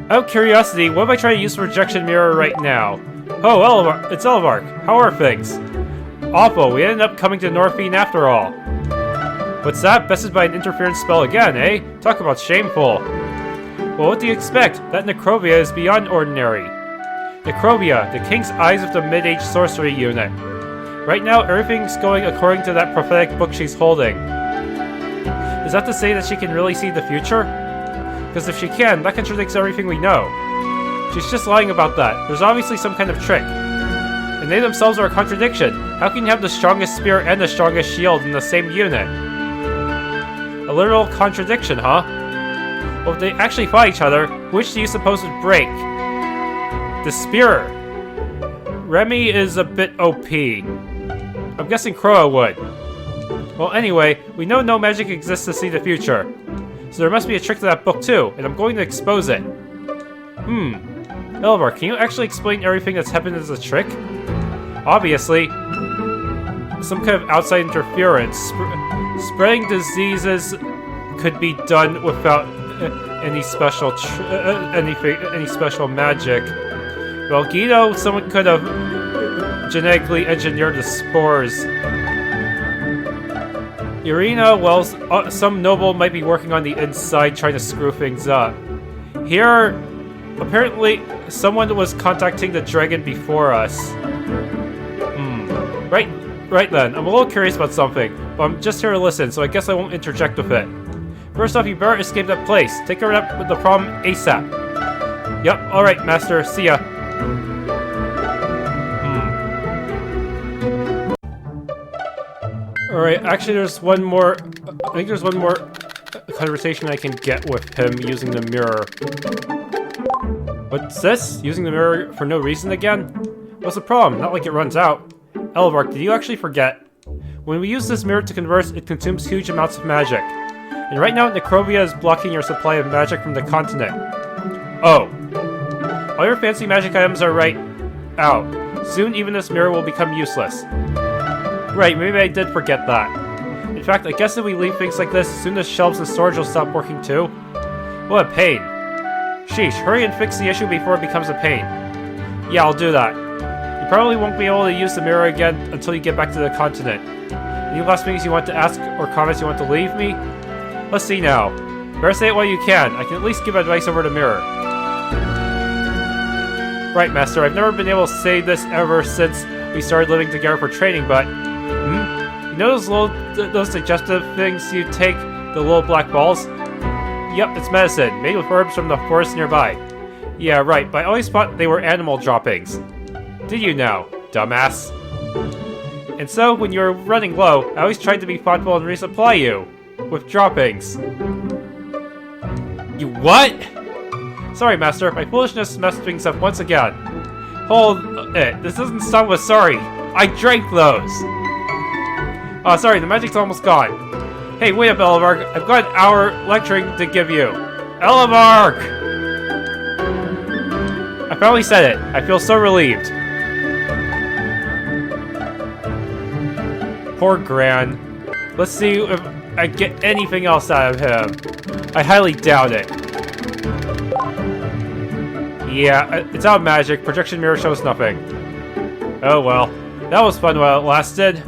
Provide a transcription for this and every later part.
Out of curiosity, what if I try to use the projection mirror right now? Oh, it's Elvark. How are things? Awful, we ended up coming to Northfiend after all. What's that? Bested by an interference spell again, eh? Talk about shameful. Well, what do you expect? That Necrovia is beyond ordinary. Necrovia, the king's eyes of the mid-age sorcery unit. Right now, everything's going according to that prophetic book she's holding. Is that to say that she can really see the future? Because if she can, that contradicts everything we know. She's just lying about that. There's obviously some kind of trick. And they themselves are a contradiction. How can you have the strongest spear and the strongest shield in the same unit? A literal contradiction, huh? Well, if they actually fight each other, which do you suppose would break? The spear. Remy is a bit OP. I'm guessing Croa would. Well, anyway, we know no magic exists to see the future. So there must be a trick to that book too, and I'm going to expose it. Elvar, can you actually explain everything that's happened as a trick? Obviously. Some kind of outside interference. Spreading diseases could be done without any special any special magic. Well, Guido, someone could have genetically engineered the spores. Irina, well, some noble might be working on the inside trying to screw things up. Here, apparently, someone was contacting the dragon before us. Right then, I'm a little curious about something, but I'm just here to listen, so I guess I won't interject with it. First off, you better escape that place. Take care of the problem ASAP. Yep, alright, Master. See ya. Alright, actually there's one more... I think there's one more conversation I can get with him using the mirror. What's this? Using the mirror for no reason again? What's the problem? Not like it runs out. Elvark, did you actually forget? When we use this mirror to converse, it consumes huge amounts of magic. And right now, Necrovia is blocking your supply of magic from the continent. Oh. All your fancy magic items are right out. Soon, even this mirror will become useless. Right, maybe I did forget that. In fact, I guess if we leave things like this, soon the shelves and storage will stop working too. What a pain. Sheesh, hurry and fix the issue before it becomes a pain. Yeah, I'll do that. You probably won't be able to use the mirror again until you get back to the continent. Any last things you want to ask or comments you want to leave me? Let's see now. Better say it while you can. I can at least give advice over the mirror. Right, Master. I've never been able to say this ever since we started living together for training, but... You know those suggestive things you take? The little black balls? Yep, it's medicine, made with herbs from the forest nearby. Yeah, right, but I always thought they were animal droppings. Did you now, dumbass? And so, when you were running low, I always tried to be thoughtful and resupply you. With droppings. You what? Sorry, Master, my foolishness messed things up once again. Hold it, this doesn't stop with sorry. I drank those! Oh, sorry, the magic's almost gone. Hey, wait up, Elevark. I've got an hour lecturing to give you. Elevark! I finally said it. I feel so relieved. Poor Gran. Let's see if I get anything else out of him. I highly doubt it. Yeah, it's out of magic. Projection mirror shows nothing. Oh well. That was fun while it lasted.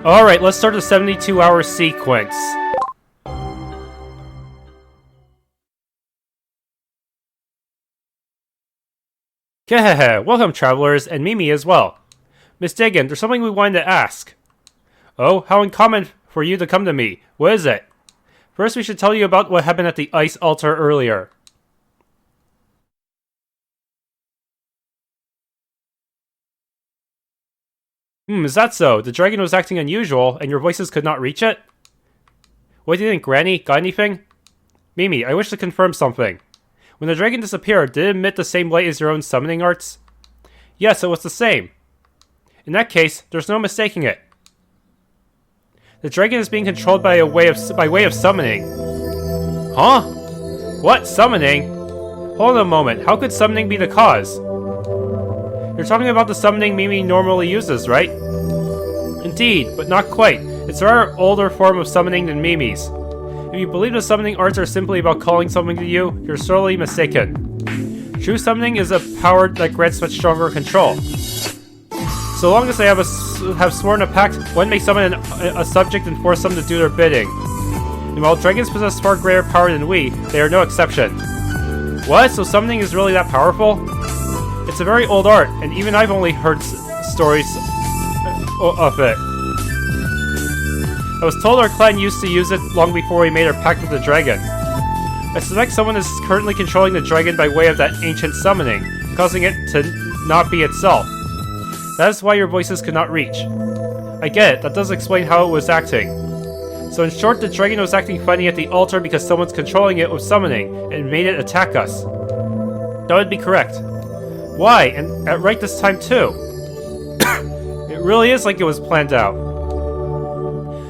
Alright, let's start the 72-hour sequence. Kehehe, welcome travelers, and Mimi as well. Miss Dagan, there's something we wanted to ask. Oh, how uncommon for you to come to me. What is it? First, we should tell you about what happened at the ice altar earlier. Is that so? The dragon was acting unusual, and your voices could not reach it? What do you think, Granny? Got anything? Mimi, I wish to confirm something. When the dragon disappeared, did it emit the same light as your own summoning arts? Yes, it was the same. In that case, there's no mistaking it. The dragon is being controlled by way of summoning. Huh? What? Summoning? Hold on a moment. How could summoning be the cause? You're talking about the summoning Mimi normally uses, right? Indeed, but not quite. It's a far older form of summoning than Mimi's. If you believe the summoning arts are simply about calling something to you, you're sorely mistaken. True summoning is a power that grants much stronger control. So long as they have sworn a pact, one may summon a subject and force them to do their bidding. And while dragons possess far greater power than we, they are no exception. What? So summoning is really that powerful? It's a very old art, and even I've only heard stories of it. I was told our clan used to use it long before we made our pact with the dragon. I suspect someone is currently controlling the dragon by way of that ancient summoning, causing it to not be itself. That is why your voices could not reach. I get it, that does explain how it was acting. So in short, the dragon was acting funny at the altar because someone's controlling it with summoning, and made it attack us. That would be correct. Why? And at right this time too? It really is like it was planned out.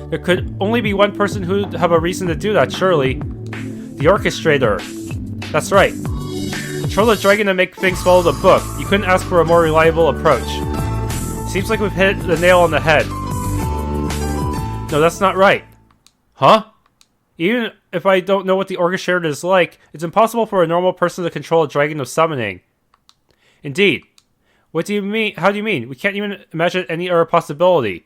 There could only be one person who'd have a reason to do that, surely. The orchestrator. That's right. Control the dragon and make things follow the book. You couldn't ask for a more reliable approach. Seems like we've hit the nail on the head. No, that's not right. Huh? Even if I don't know what the orchestrator is like, it's impossible for a normal person to control a dragon of summoning. Indeed. What do you mean? How do you mean? We can't even imagine any other possibility.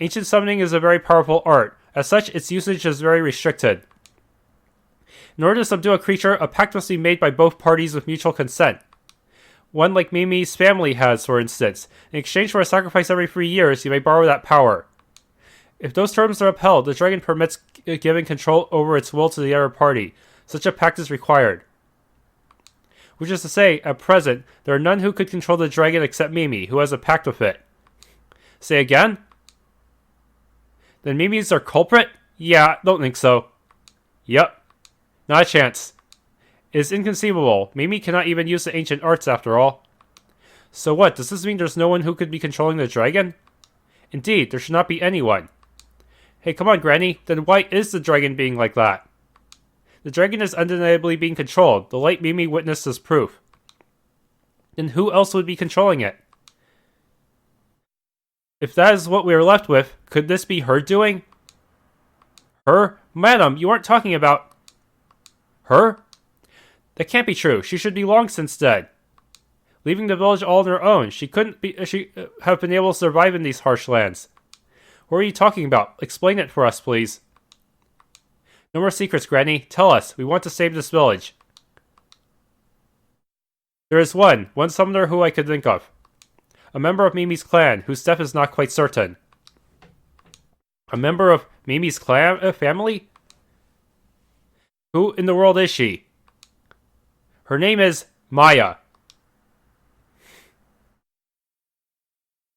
Ancient summoning is a very powerful art. As such, its usage is very restricted. In order to subdue a creature, a pact must be made by both parties with mutual consent. One like Mimi's family has, for instance. In exchange for a sacrifice every 3 years, you may borrow that power. If those terms are upheld, the dragon permits giving control over its will to the other party. Such a pact is required. Which is to say, at present, there are none who could control the dragon except Mimi, who has a pact with it. Say again? Then Mimi's our culprit? Yeah, don't think so. Yep. Not a chance. It is inconceivable. Mimi cannot even use the ancient arts after all. So what, does this mean there's no one who could be controlling the dragon? Indeed, there should not be anyone. Hey, come on, Granny. Then why is the dragon being like that? The dragon is undeniably being controlled. The light Mimi witnessed is proof. Then who else would be controlling it? If that is what we are left with, could this be her doing? Her? Madam, you aren't talking about... Her? That can't be true. She should be long since dead. Leaving the village all on her own, she couldn't have been able to survive in these harsh lands. What are you talking about? Explain it for us, please. No more secrets, Granny. Tell us. We want to save this village. There is one summoner who I could think of. A member of Mimi's clan, whose death is not quite certain. A member of Mimi's clan family? Who in the world is she? Her name is Maya.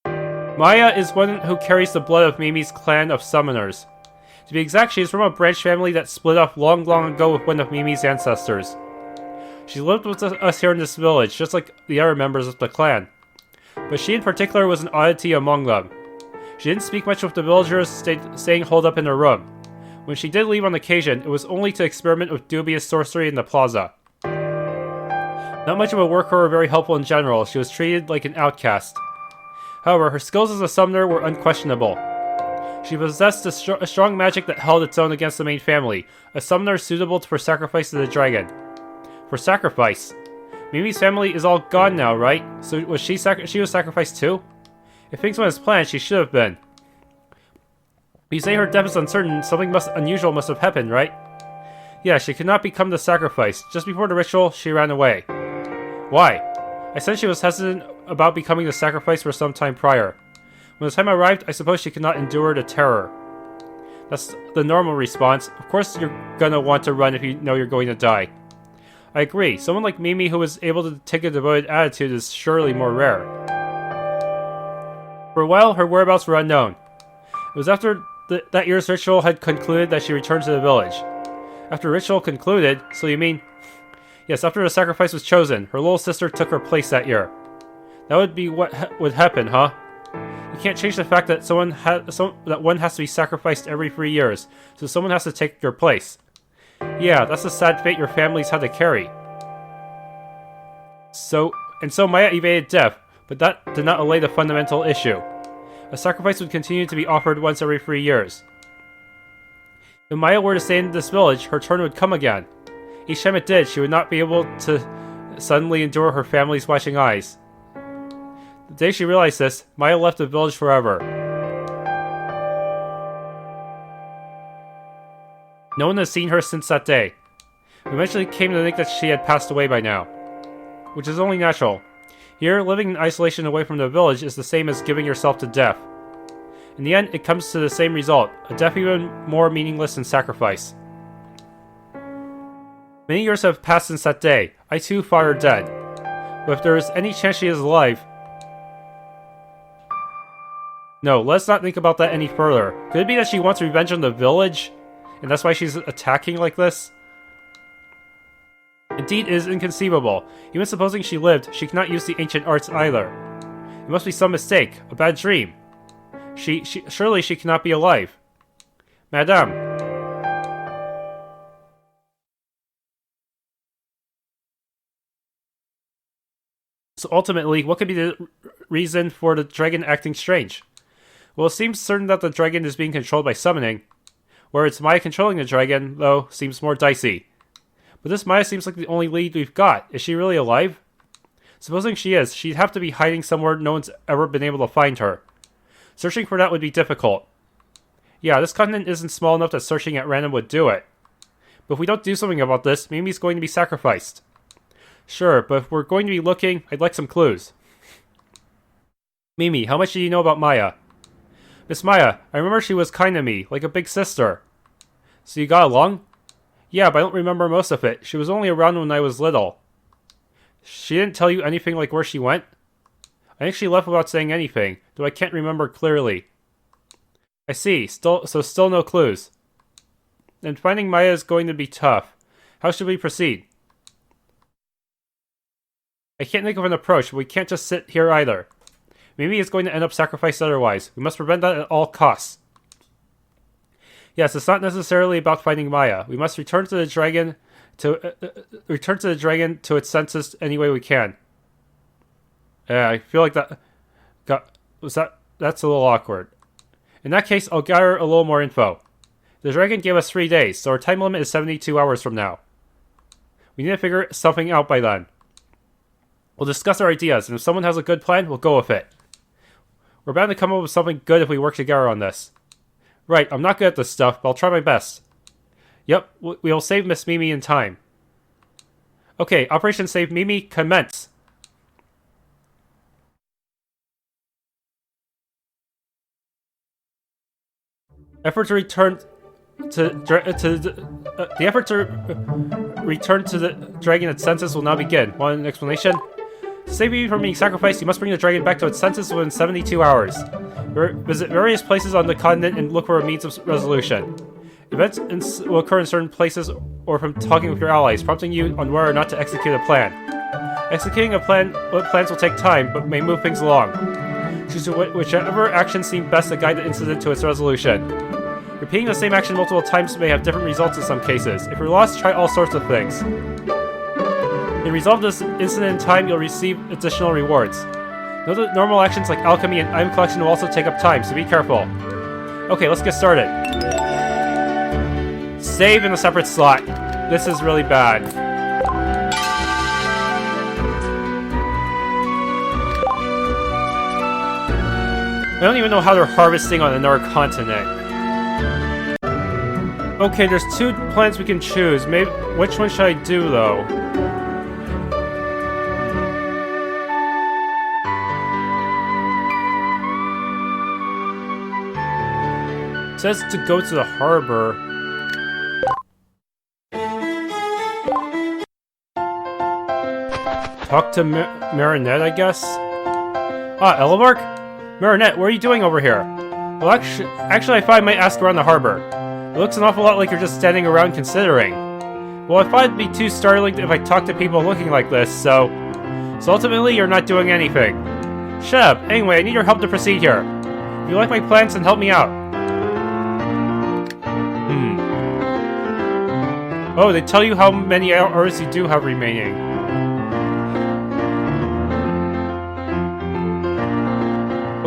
Maya is one who carries the blood of Mimi's clan of summoners. To be exact, she is from a branch family that split off long, long ago with one of Mimi's ancestors. She lived with us here in this village, just like the other members of the clan. But she in particular was an oddity among them. She didn't speak much with the villagers, staying holed up in her room. When she did leave on occasion, it was only to experiment with dubious sorcery in the plaza. Not much of a worker or very helpful in general, she was treated like an outcast. However, her skills as a summoner were unquestionable. She possessed a strong magic that held its own against the main family, a summoner suitable for sacrifice to the dragon. For sacrifice? Mimi's family is all gone now, right? So was she was sacrificed too? If things went as planned, she should have been. You say her death is uncertain, something unusual must have happened, right? Yeah, she could not become the sacrifice. Just before the ritual, she ran away. Why? I said she was hesitant about becoming the sacrifice for some time prior. When the time arrived, I suppose she could not endure the terror. That's the normal response. Of course you're gonna want to run if you know you're going to die. I agree. Someone like Mimi who is able to take a devoted attitude is surely more rare. For a while, her whereabouts were unknown. It was after that year's ritual had concluded that she returned to the village. After the ritual concluded, so you mean... Yes, after the sacrifice was chosen, her little sister took her place that year. That would be what would happen, huh? You can't change the fact that one has to be sacrificed every 3 years, so someone has to take your place. Yeah, that's the sad fate your families had to carry. So Maya evaded death, but that did not allay the fundamental issue. A sacrifice would continue to be offered once every 3 years. If Maya were to stay in this village, her turn would come again. Each time it did, she would not be able to suddenly endure her family's watching eyes. The day she realized this, Maya left the village forever. No one has seen her since that day. We eventually came to think that she had passed away by now, which is only natural. Here, living in isolation away from the village is the same as giving yourself to death. In the end, it comes to the same result, a death even more meaningless than sacrifice. Many years have passed since that day. I too thought her dead. But if there is any chance she is alive... No, let's not think about that any further. Could it be that she wants revenge on the village? And that's why she's attacking like this? Indeed, it is inconceivable. Even supposing she lived, she cannot use the ancient arts either. It must be some mistake, a bad dream. Surely she cannot be alive. Madame. So ultimately, what could be the reason for the dragon acting strange? Well, it seems certain that the dragon is being controlled by summoning. Where it's Maya controlling the dragon, though, seems more dicey. But this Maya seems like the only lead we've got. Is she really alive? Supposing she is, she'd have to be hiding somewhere no one's ever been able to find her. Searching for that would be difficult. Yeah, this continent isn't small enough that searching at random would do it. But if we don't do something about this, Mimi's going to be sacrificed. Sure, but if we're going to be looking, I'd like some clues. Mimi, how much do you know about Maya? Miss Maya, I remember she was kind to me, like a big sister. So you got along? Yeah, but I don't remember most of it. She was only around when I was little. She didn't tell you anything like where she went? I think she left without saying anything, though I can't remember clearly. I see, still no clues. And finding Maya is going to be tough. How should we proceed? I can't think of an approach, but we can't just sit here either. Mimi is going to end up sacrificed otherwise. We must prevent that at all costs. Yes, it's not necessarily about finding Maya. We must return to the dragon to its senses any way we can. Yeah, I feel like that's a little awkward. In that case, I'll gather a little more info. The dragon gave us 3 days, so our time limit is 72 hours from now. We need to figure something out by then. We'll discuss our ideas, and if someone has a good plan, we'll go with it. We're bound to come up with something good if we work together on this. Right, I'm not good at this stuff, but I'll try my best. Yep, we'll save Miss Mimi in time. Okay, Operation Save Mimi, commence! Effort to return to the dragon its senses will now begin. Want an explanation? To save Mimi from being sacrificed, you must bring the dragon back to its senses within 72 hours. Visit various places on the continent and look for a means of resolution. Events will occur in certain places or from talking with your allies, prompting you on whether or not to execute a plan. Executing plans will take time, but may move things along. Choose whichever actions seem best to guide the incident to its resolution. Repeating the same action multiple times may have different results in some cases. If you're lost, try all sorts of things. If you resolve this incident in time, you'll receive additional rewards. Note that normal actions like alchemy and item collection will also take up time, so be careful. Okay, let's get started. Save in a separate slot. This is really bad. I don't even know how they're harvesting on another continent. Okay, there's 2 plans we can choose. Maybe which one should I do though? It says to go to the harbor. Talk to Marinette, I guess? Ah, Elevark? Marinette, what are you doing over here? Well, actually I thought I might ask around the harbor. It looks an awful lot like you're just standing around considering. Well, I thought it'd be too startling if I talked to people looking like this, so ultimately you're not doing anything. Shut up. Anyway, I need your help to proceed here. If you like my plans, then help me out. Oh, they tell you how many hours you do have remaining.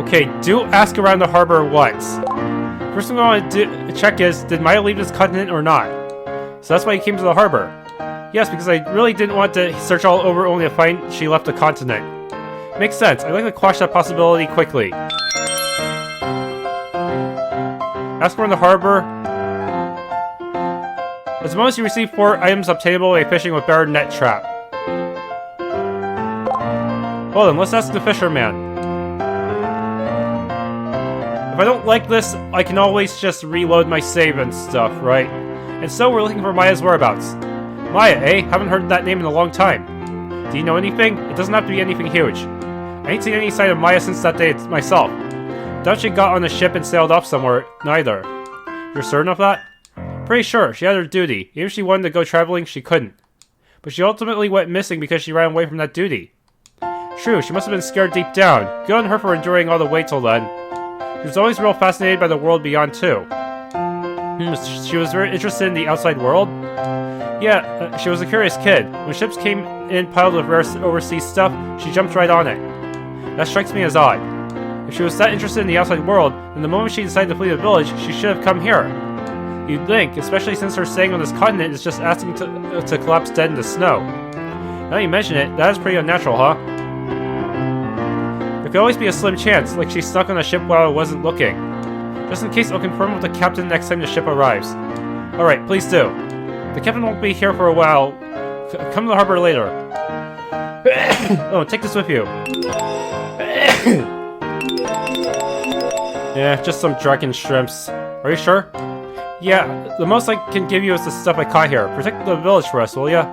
Okay, do ask around the harbor once. First thing I want to check is, did Maya leave this continent or not? So that's why you came to the harbor. Yes, because I really didn't want to search all over only to find she left the continent. Makes sense. I'd like to quash that possibility quickly. Ask around the harbor. At the moment you receive 4 items obtainable by fishing with bear net trap. Well then, let's ask the fisherman. If I don't like this, I can always just reload my save and stuff, right? And so we're looking for Maya's whereabouts. Maya, eh? Haven't heard that name in a long time. Do you know anything? It doesn't have to be anything huge. I ain't seen any sign of Maya since that day myself. Doubt she got on a ship and sailed off somewhere, neither. You're certain of that? Pretty sure. She had her duty. Even if she wanted to go traveling, she couldn't. But she ultimately went missing because she ran away from that duty. True, she must have been scared deep down. Good on her for enduring all the way till then. She was always real fascinated by the world beyond, too. She was very interested in the outside world? Yeah, she was a curious kid. When ships came in piled with rare overseas stuff, she jumped right on it. That strikes me as odd. If she was that interested in the outside world, then the moment she decided to flee the village, she should have come here. You'd think, especially since her staying on this continent is just asking to collapse dead in the snow. Now you mention it, that is pretty unnatural, huh? There could always be a slim chance, like she's stuck on a ship while I wasn't looking. Just in case, I'll confirm with the captain next time the ship arrives. Alright, please do. The captain won't be here for a while. Come to the harbor later. Oh, take this with you. Yeah, just some dragon shrimps. Are you sure? Yeah, the most I can give you is the stuff I caught here. Protect the village for us, will ya?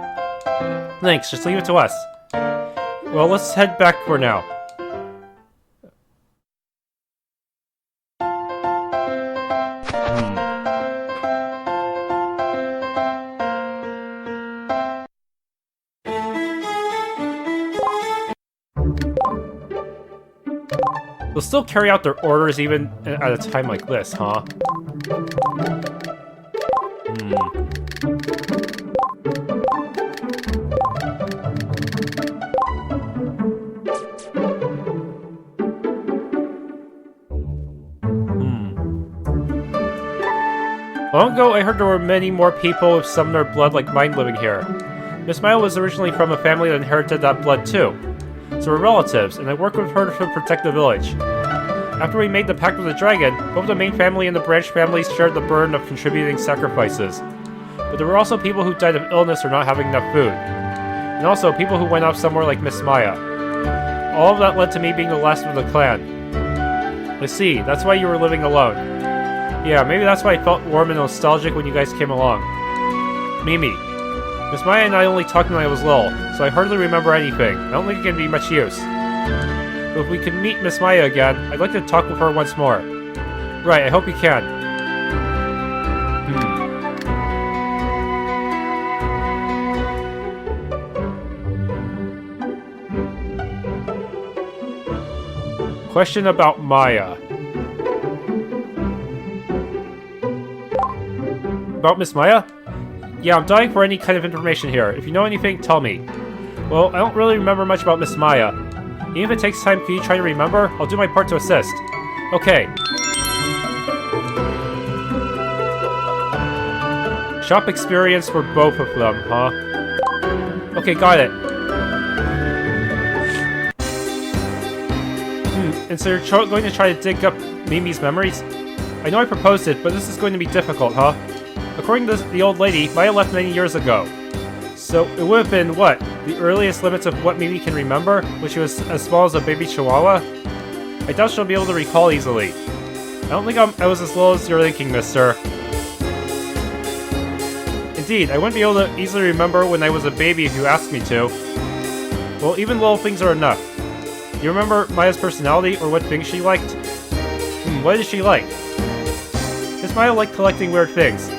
Thanks, just leave it to us. Well, let's head back for now. They'll still carry out their orders even at a time like this, huh? Long ago, I heard there were many more people with similar blood like mine living here. Miss Maya was originally from a family that inherited that blood too. So we're relatives, and I work with her to protect the village. After we made the pact with the dragon, both the main family and the branch families shared the burden of contributing sacrifices. But there were also people who died of illness or not having enough food. And also people who went off somewhere like Miss Maya. All of that led to me being the last of the clan. I see, that's why you were living alone. Yeah, maybe that's why I felt warm and nostalgic when you guys came along. Mimi. Miss Maya and I only talked when I was little, so I hardly remember anything. I don't think it can be much use. But if we can meet Miss Maya again, I'd like to talk with her once more. Right, I hope you can. Question about Maya. About Miss Maya? Yeah, I'm dying for any kind of information here. If you know anything, tell me. Well, I don't really remember much about Miss Maya. Even if it takes time, can you try to remember? I'll do my part to assist. Okay. Shop experience for both of them, huh? Okay, got it. And so you're going to try to dig up Mimi's memories? I know I proposed it, but this is going to be difficult, huh? According to the old lady, Maya left many years ago. So it would have been, what, the earliest limits of what Mimi can remember, when she was as small as a baby chihuahua? I doubt she'll be able to recall easily. I don't think I was as little as you're thinking, mister. Indeed, I wouldn't be able to easily remember when I was a baby if you asked me to. Well, even little things are enough. Do you remember Maya's personality, or what things she liked? What did she like? Miss Maya liked collecting weird things.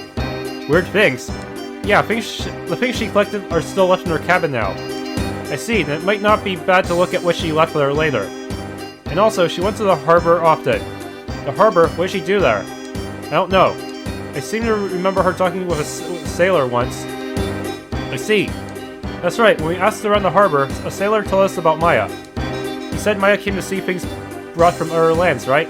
Weird things? Yeah, the things she collected are still left in her cabin now. I see, then it might not be bad to look at what she left with her later. And also, she went to the harbor often. The harbor? What did she do there? I don't know. I seem to remember her talking with a sailor once. I see. That's right, when we asked around the harbor, a sailor told us about Maya. He said Maya came to see things brought from other lands, right?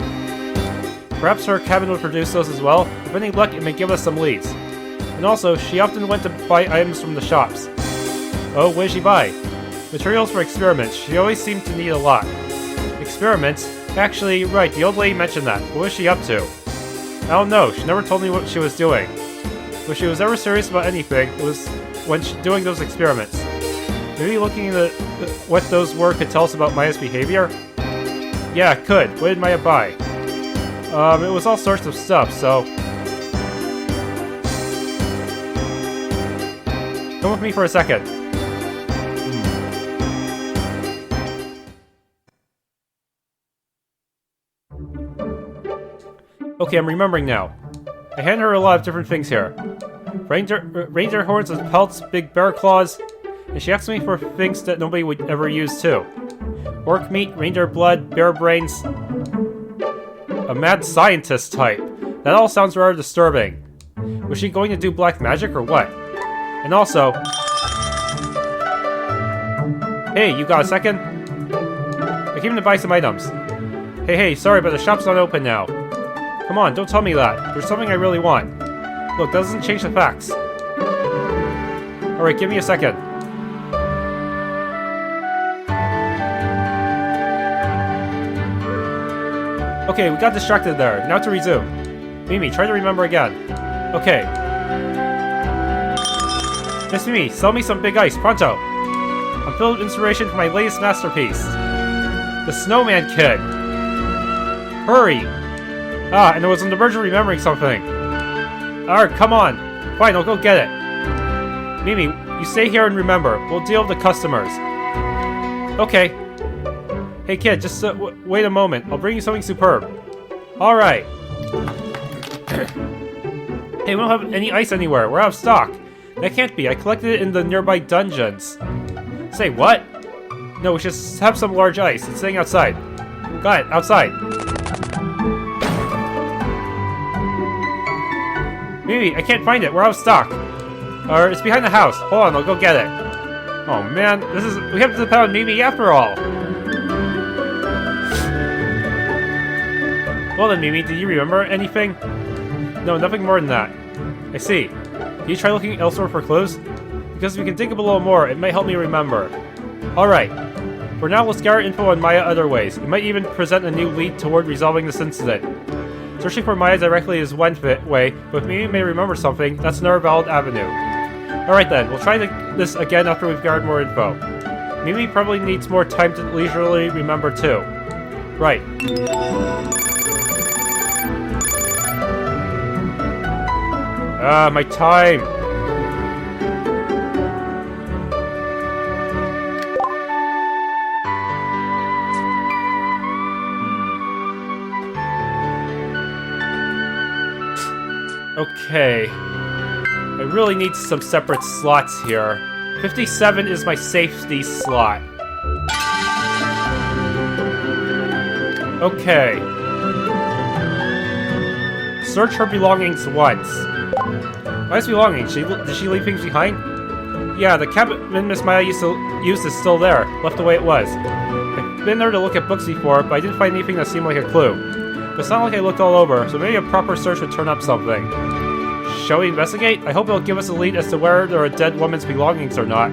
Perhaps her cabin would produce those as well. With any luck, it may give us some leads. And also, she often went to buy items from the shops. Oh, what did she buy? Materials for experiments. She always seemed to need a lot. Experiments? Actually, right, the old lady mentioned that. What was she up to? I don't know, she never told me what she was doing. If she was ever serious about anything, it was when doing those experiments. Maybe looking into what those were could tell us about Maya's behavior? Yeah, it could. What did Maya buy? It was all sorts of stuff, so... Come with me for a second. Okay, I'm remembering now. I handed her a lot of different things here. Reindeer horns and pelts, big bear claws, and she asked me for things that nobody would ever use too. Orc meat, reindeer blood, bear brains... A mad scientist type. That all sounds rather disturbing. Was she going to do black magic or what? And also... Hey, you got a second? I came to buy some items. Hey, sorry, but the shop's not open now. Come on, don't tell me that. There's something I really want. Look, that doesn't change the facts. Alright, give me a second. Okay, we got distracted there. Now to resume. Mimi, try to remember again. Okay. Miss Mimi, sell me some big ice, pronto! I'm filled with inspiration for my latest masterpiece. The Snowman Kid! Hurry! Ah, and I was on the verge of remembering something. Alright, come on. Fine, I'll go get it. Mimi, you stay here and remember. We'll deal with the customers. Okay. Hey kid, just wait a moment. I'll bring you something superb. Alright. Hey, we don't have any ice anywhere. We're out of stock. That can't be. I collected it in the nearby dungeons. Say, what? No, we should have some large ice. It's sitting outside. Got it, outside. Mimi, I can't find it. We're out of stock. Or it's behind the house. Hold on, I'll go get it. Oh man, we have to depend on Mimi after all. Well then, Mimi, did you remember anything? No, nothing more than that. I see. Can you try looking elsewhere for clues? Because if we can dig up a little more, it might help me remember. Alright. For now, let's gather info on Maya other ways. It might even present a new lead toward resolving this incident. Searching for Maya directly is one way, but if Mimi may remember something, that's another valid avenue. Alright then, we'll try this again after we've gathered more info. Mimi probably needs more time to leisurely remember too. Right. Ah, my time! Okay. I really need some separate slots here. 57 is my safety slot. Okay. Search her belongings once. Maya's belongings? Did she leave things behind? Yeah, the cabin Miss Maya used to use is still there, left the way it was. I've been there to look at books before, but I didn't find anything that seemed like a clue. But it's not like I looked all over, so maybe a proper search would turn up something. Shall we investigate? I hope it'll give us a lead as to where there are a dead woman's belongings or not.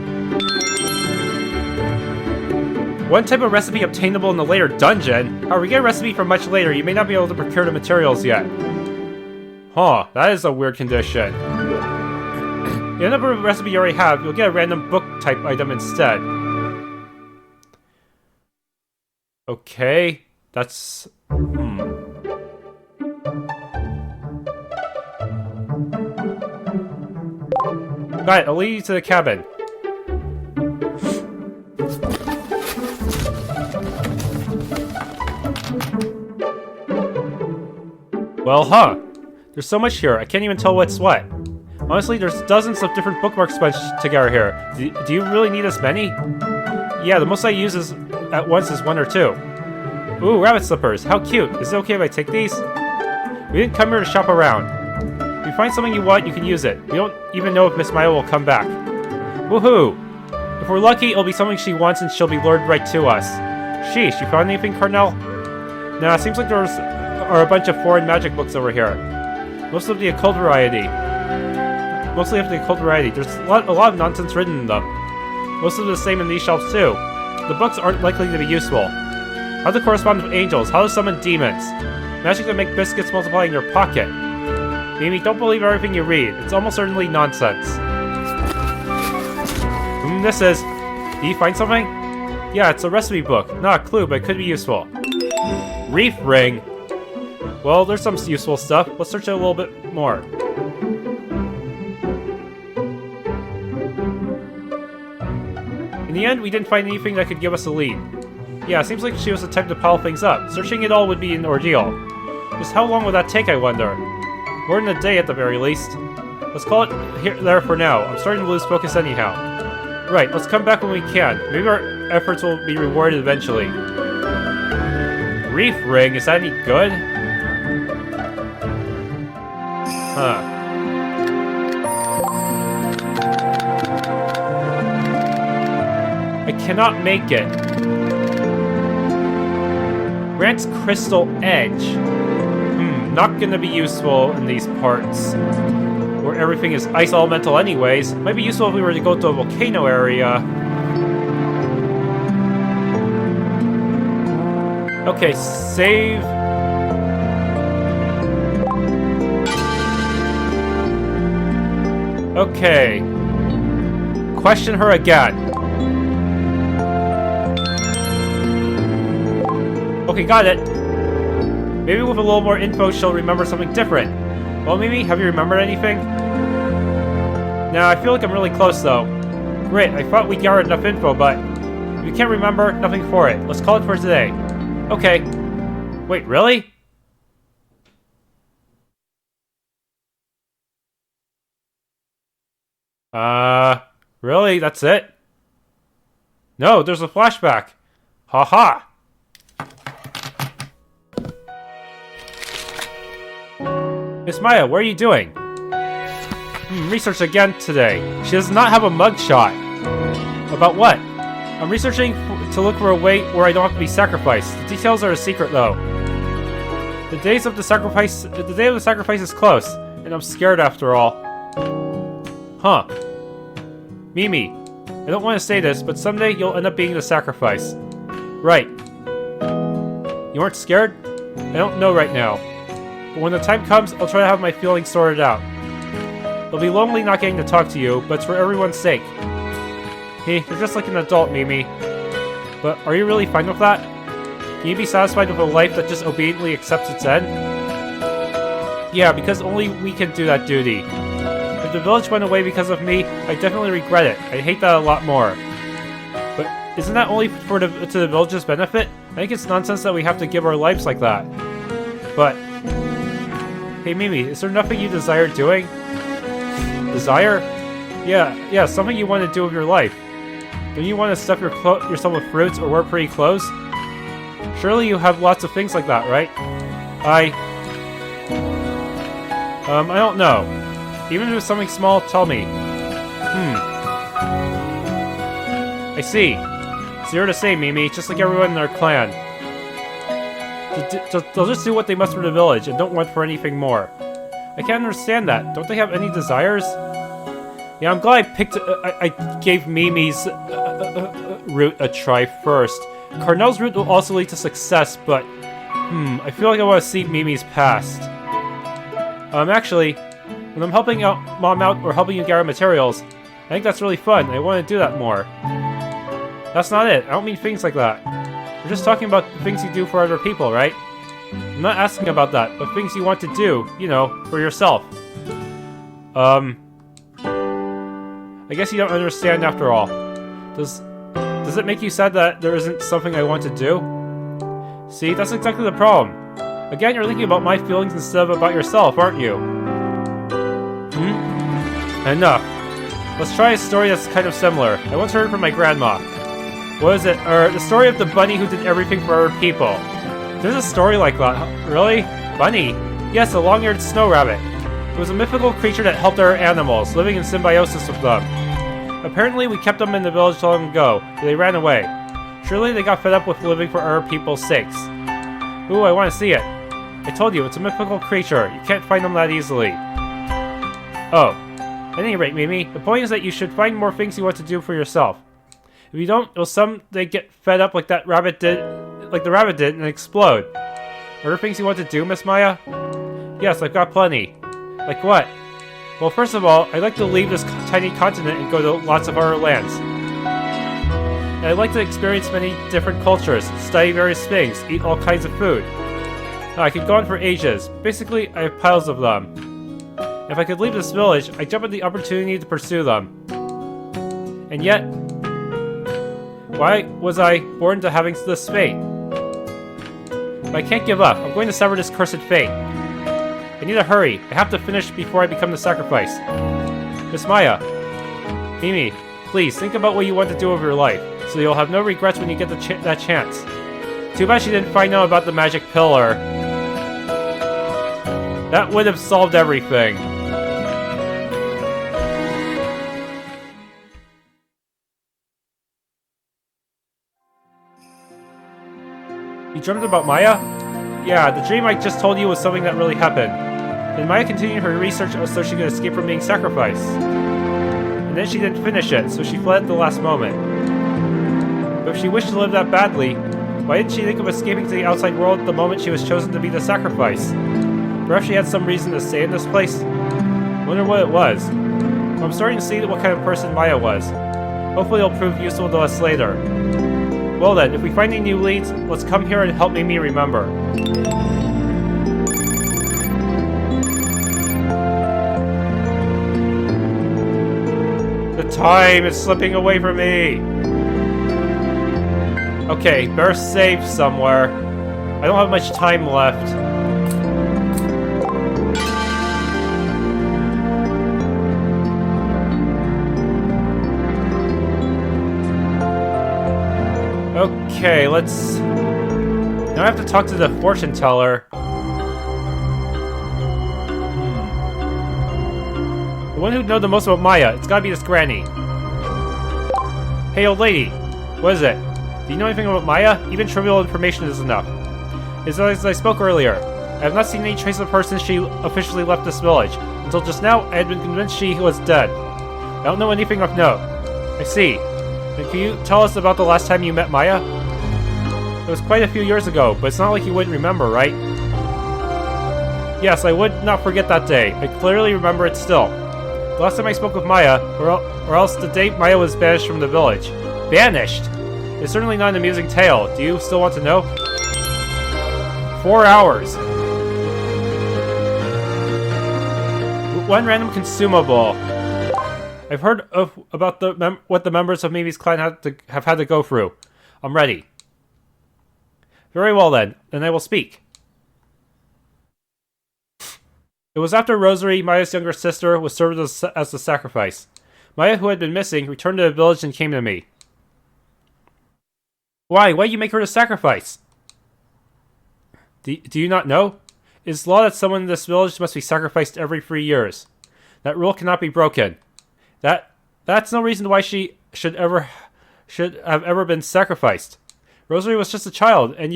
One type of recipe obtainable in the later dungeon? However, we get a recipe for much later, you may not be able to procure the materials yet. Huh, that is a weird condition. If you end up with a recipe you already have, you'll get a random book-type item instead. Okay, that's... Got it, I'll lead you to the cabin. Well, huh. There's so much here, I can't even tell what's what. Honestly, there's dozens of different bookmarks bunched together here. Do you really need as many? Yeah, the most I use at once is one or two. Ooh, rabbit slippers, how cute. Is it okay if I take these? We didn't come here to shop around. If you find something you want, you can use it. We don't even know if Miss Maya will come back. Woohoo! If we're lucky, it'll be something she wants and she'll be lured right to us. Sheesh, you found anything, Karnel? Nah, it seems like there are a bunch of foreign magic books over here. Mostly of the occult variety. There's a lot of nonsense written in them. Most of the same in these shelves too. The books aren't likely to be useful. How to correspond with angels, how to summon demons. Magic to make biscuits multiply in your pocket. Mimi, don't believe everything you read. It's almost certainly nonsense. This is... Do you find something? Yeah, it's a recipe book. Not a clue, but it could be useful. Reef ring. Well, there's some useful stuff. Let's search it a little bit more. In the end, we didn't find anything that could give us a lead. Yeah, it seems like she was the type to pile things up. Searching it all would be an ordeal. Just how long would that take, I wonder? More than a day at the very least. Let's call it there for now. I'm starting to lose focus anyhow. Right, let's come back when we can. Maybe our efforts will be rewarded eventually. Reef ring, is that any good? Huh. I cannot make it. Grants crystal edge. Not gonna be useful in these parts. Where everything is ice elemental anyways. Might be useful if we were to go to a volcano area. Okay, save. Okay. Question her again. Okay, got it. Maybe with a little more info, she'll remember something different. Well, Mimi, have you remembered anything? Nah, I feel like I'm really close, though. Great, I thought we'd gathered enough info, but... if you can't remember, nothing for it. Let's call it for today. Okay. Wait, really? Really? That's it? No, there's a flashback. Haha. Miss Maya, what are you doing? Research again today. She does not have a mugshot. About what? I'm researching to look for a way where I don't have to be sacrificed. The details are a secret, though. The day of the sacrifice is close, and I'm scared after all. Huh. Mimi, I don't want to say this, but someday you'll end up being the sacrifice. Right. You aren't scared? I don't know right now. But when the time comes, I'll try to have my feelings sorted out. It'll be lonely not getting to talk to you, but it's for everyone's sake. Hey, you're just like an adult, Mimi. But are you really fine with that? Can you be satisfied with a life that just obediently accepts its end? Yeah, because only we can do that duty. If the village went away because of me, I definitely regret it. I hate that a lot more. But isn't that only to the village's benefit? I think it's nonsense that we have to give our lives like that. But... hey, Mimi, is there nothing you desire doing? Desire? Yeah, something you want to do with your life. Don't you want to stuff yourself with fruits or wear pretty clothes? Surely you have lots of things like that, right? I don't know. Even if it's something small, tell me. I see. So you're the same, Mimi, just like everyone in our clan. They'll just do what they must for the village and don't want for anything more. I can't understand that. Don't they have any desires? Yeah, I'm glad I gave Mimi's route a try first. Karnel's route will also lead to success, but I feel like I want to see Mimi's past. Actually, when I'm helping Mom out or helping you gather materials, I think that's really fun. I want to do that more. That's not it. I don't mean things like that. We're just talking about the things you do for other people, right? I'm not asking about that, but things you want to do, you know, for yourself. I guess you don't understand after all. Does it make you sad that there isn't something I want to do? See, that's exactly the problem. Again, you're thinking about my feelings instead of about yourself, aren't you? Enough. Let's try a story that's kind of similar. I once heard it from my grandma. What is it? The story of the bunny who did everything for other people. There's a story like that. Really? Bunny? Yes, a long-eared snow rabbit. It was a mythical creature that helped our animals, living in symbiosis with them. Apparently, we kept them in the village long ago, but they ran away. Surely they got fed up with living for other people's sakes. Ooh, I want to see it. I told you, it's a mythical creature. You can't find them that easily. Oh. At any rate, Mimi, the point is that you should find more things you want to do for yourself. If you don't, you'll someday get fed up like the rabbit did, and explode. Are there things you want to do, Miss Maya? Yes, I've got plenty. Like what? Well, first of all, I'd like to leave this tiny continent and go to lots of other lands. And I'd like to experience many different cultures, study various things, eat all kinds of food. Now, I could go on for ages. Basically, I have piles of them. If I could leave this village, I'd jump at the opportunity to pursue them. And yet, why was I born to having this fate? But I can't give up. I'm going to sever this cursed fate. I need to hurry. I have to finish before I become the sacrifice. Miss Maya. Mimi, please think about what you want to do with your life, so you'll have no regrets when you get that chance. Too bad she didn't find out about the magic pillar. That would have solved everything. You dreamt about Maya? Yeah, the dream I just told you was something that really happened. Then Maya continued her research so she could escape from being sacrificed. And then she didn't finish it, so she fled at the last moment. But if she wished to live that badly, why didn't she think of escaping to the outside world the moment she was chosen to be the sacrifice? Perhaps she had some reason to stay in this place? I wonder what it was. Well, I'm starting to see what kind of person Maya was. Hopefully it'll prove useful to us later. Well then, if we find any new leads, let's come here and help Mimi remember. The time is slipping away from me! Okay, better save somewhere. I don't have much time left. Okay, let's... Now I have to talk to the fortune teller. The one who'd know the most about Maya. It's gotta be this granny. Hey, old lady. What is it? Do you know anything about Maya? Even trivial information is enough. As I spoke earlier, I have not seen any trace of her since she officially left this village. Until just now, I had been convinced she was dead. I don't know anything of note. I see. Then can you tell us about the last time you met Maya? It was quite a few years ago, but it's not like you wouldn't remember, right? Yes, I would not forget that day. I clearly remember it still. The last time I spoke with Maya, or else the day Maya was banished from the village. Banished? It's certainly not an amusing tale. Do you still want to know? 4 hours. One random consumable. I've heard about what the members of Mimi's clan have had to go through. I'm ready. Very well then I will speak. It was after Rosary, Maya's younger sister, was served as the sacrifice. Maya, who had been missing, returned to the village and came to me. Why? Why did you make her the sacrifice? Do you not know? It is law that someone in this village must be sacrificed every 3 years. That rule cannot be broken. That's no reason why she should have ever been sacrificed. Rosary was just a child, and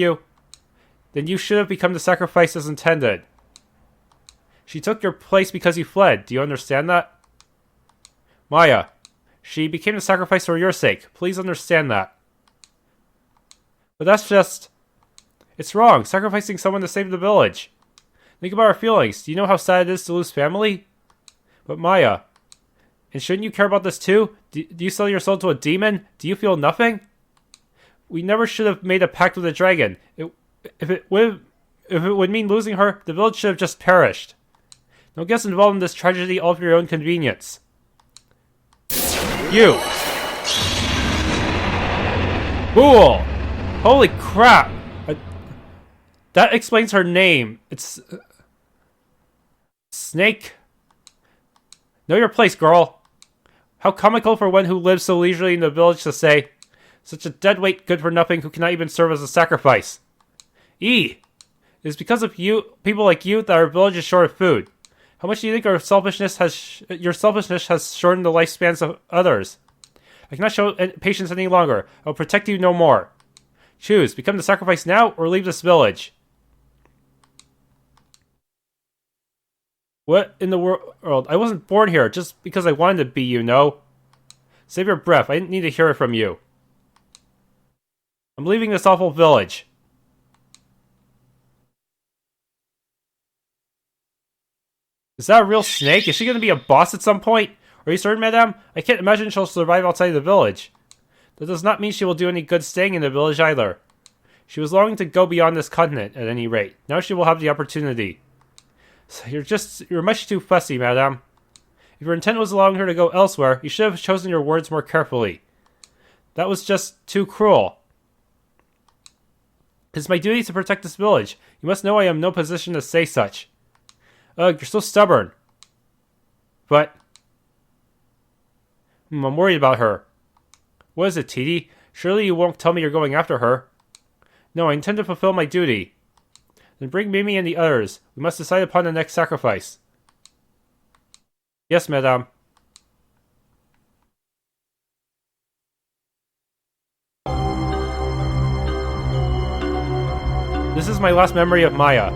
then you should have become the sacrifice as intended. She took your place because you fled. Do you understand that? Maya, she became the sacrifice for your sake. Please understand that. But that's just... It's wrong, sacrificing someone to save the village. Think about our feelings. Do you know how sad it is to lose family? But Maya... And shouldn't you care about this too? Do you sell your soul to a demon? Do you feel nothing? We never should have made a pact with the dragon. If it would mean losing her, the village should have just perished. Don't get involved in this tragedy all for your own convenience. You! Fool! Holy crap! That explains her name. It's... Snake? Know your place, girl. How comical for one who lives so leisurely in the village to say, such a deadweight good-for-nothing who cannot even serve as a sacrifice. It is because of people like you, that our village is short of food. How much do you think your selfishness has shortened the lifespans of others? I cannot show patience any longer. I will protect you no more. Choose, become the sacrifice now, or leave this village. What in the world? I wasn't born here just because I wanted to be, you know. Save your breath. I didn't need to hear it from you. I'm leaving this awful village. Is that a real snake? Is she going to be a boss at some point? Are you certain, madame? I can't imagine she'll survive outside the village. That does not mean she will do any good staying in the village either. She was longing to go beyond this continent, at any rate. Now she will have the opportunity. So you're much too fussy, madame. If your intent was allowing her to go elsewhere, you should have chosen your words more carefully. That was just too cruel. It is my duty to protect this village. You must know I am in no position to say such. Ugh, you're so stubborn. But... I'm worried about her. What is it, Titi? Surely you won't tell me you're going after her. No, I intend to fulfill my duty. Then bring Mimi and the others. We must decide upon the next sacrifice. Yes, madame. This is my last memory of Maya.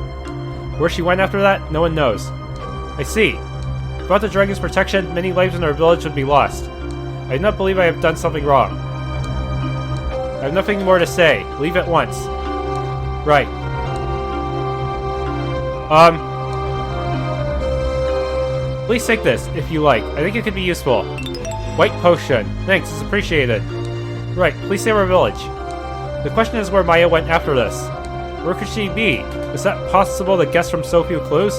Where she went after that, no one knows. I see. Without the dragon's protection, many lives in our village would be lost. I do not believe I have done something wrong. I have nothing more to say. Leave at once. Right. Please take this, if you like. I think it could be useful. White potion. Thanks, it's appreciated. Right, please save our village. The question is where Maya went after this. Where could she be? Is that possible to guess from so few clues?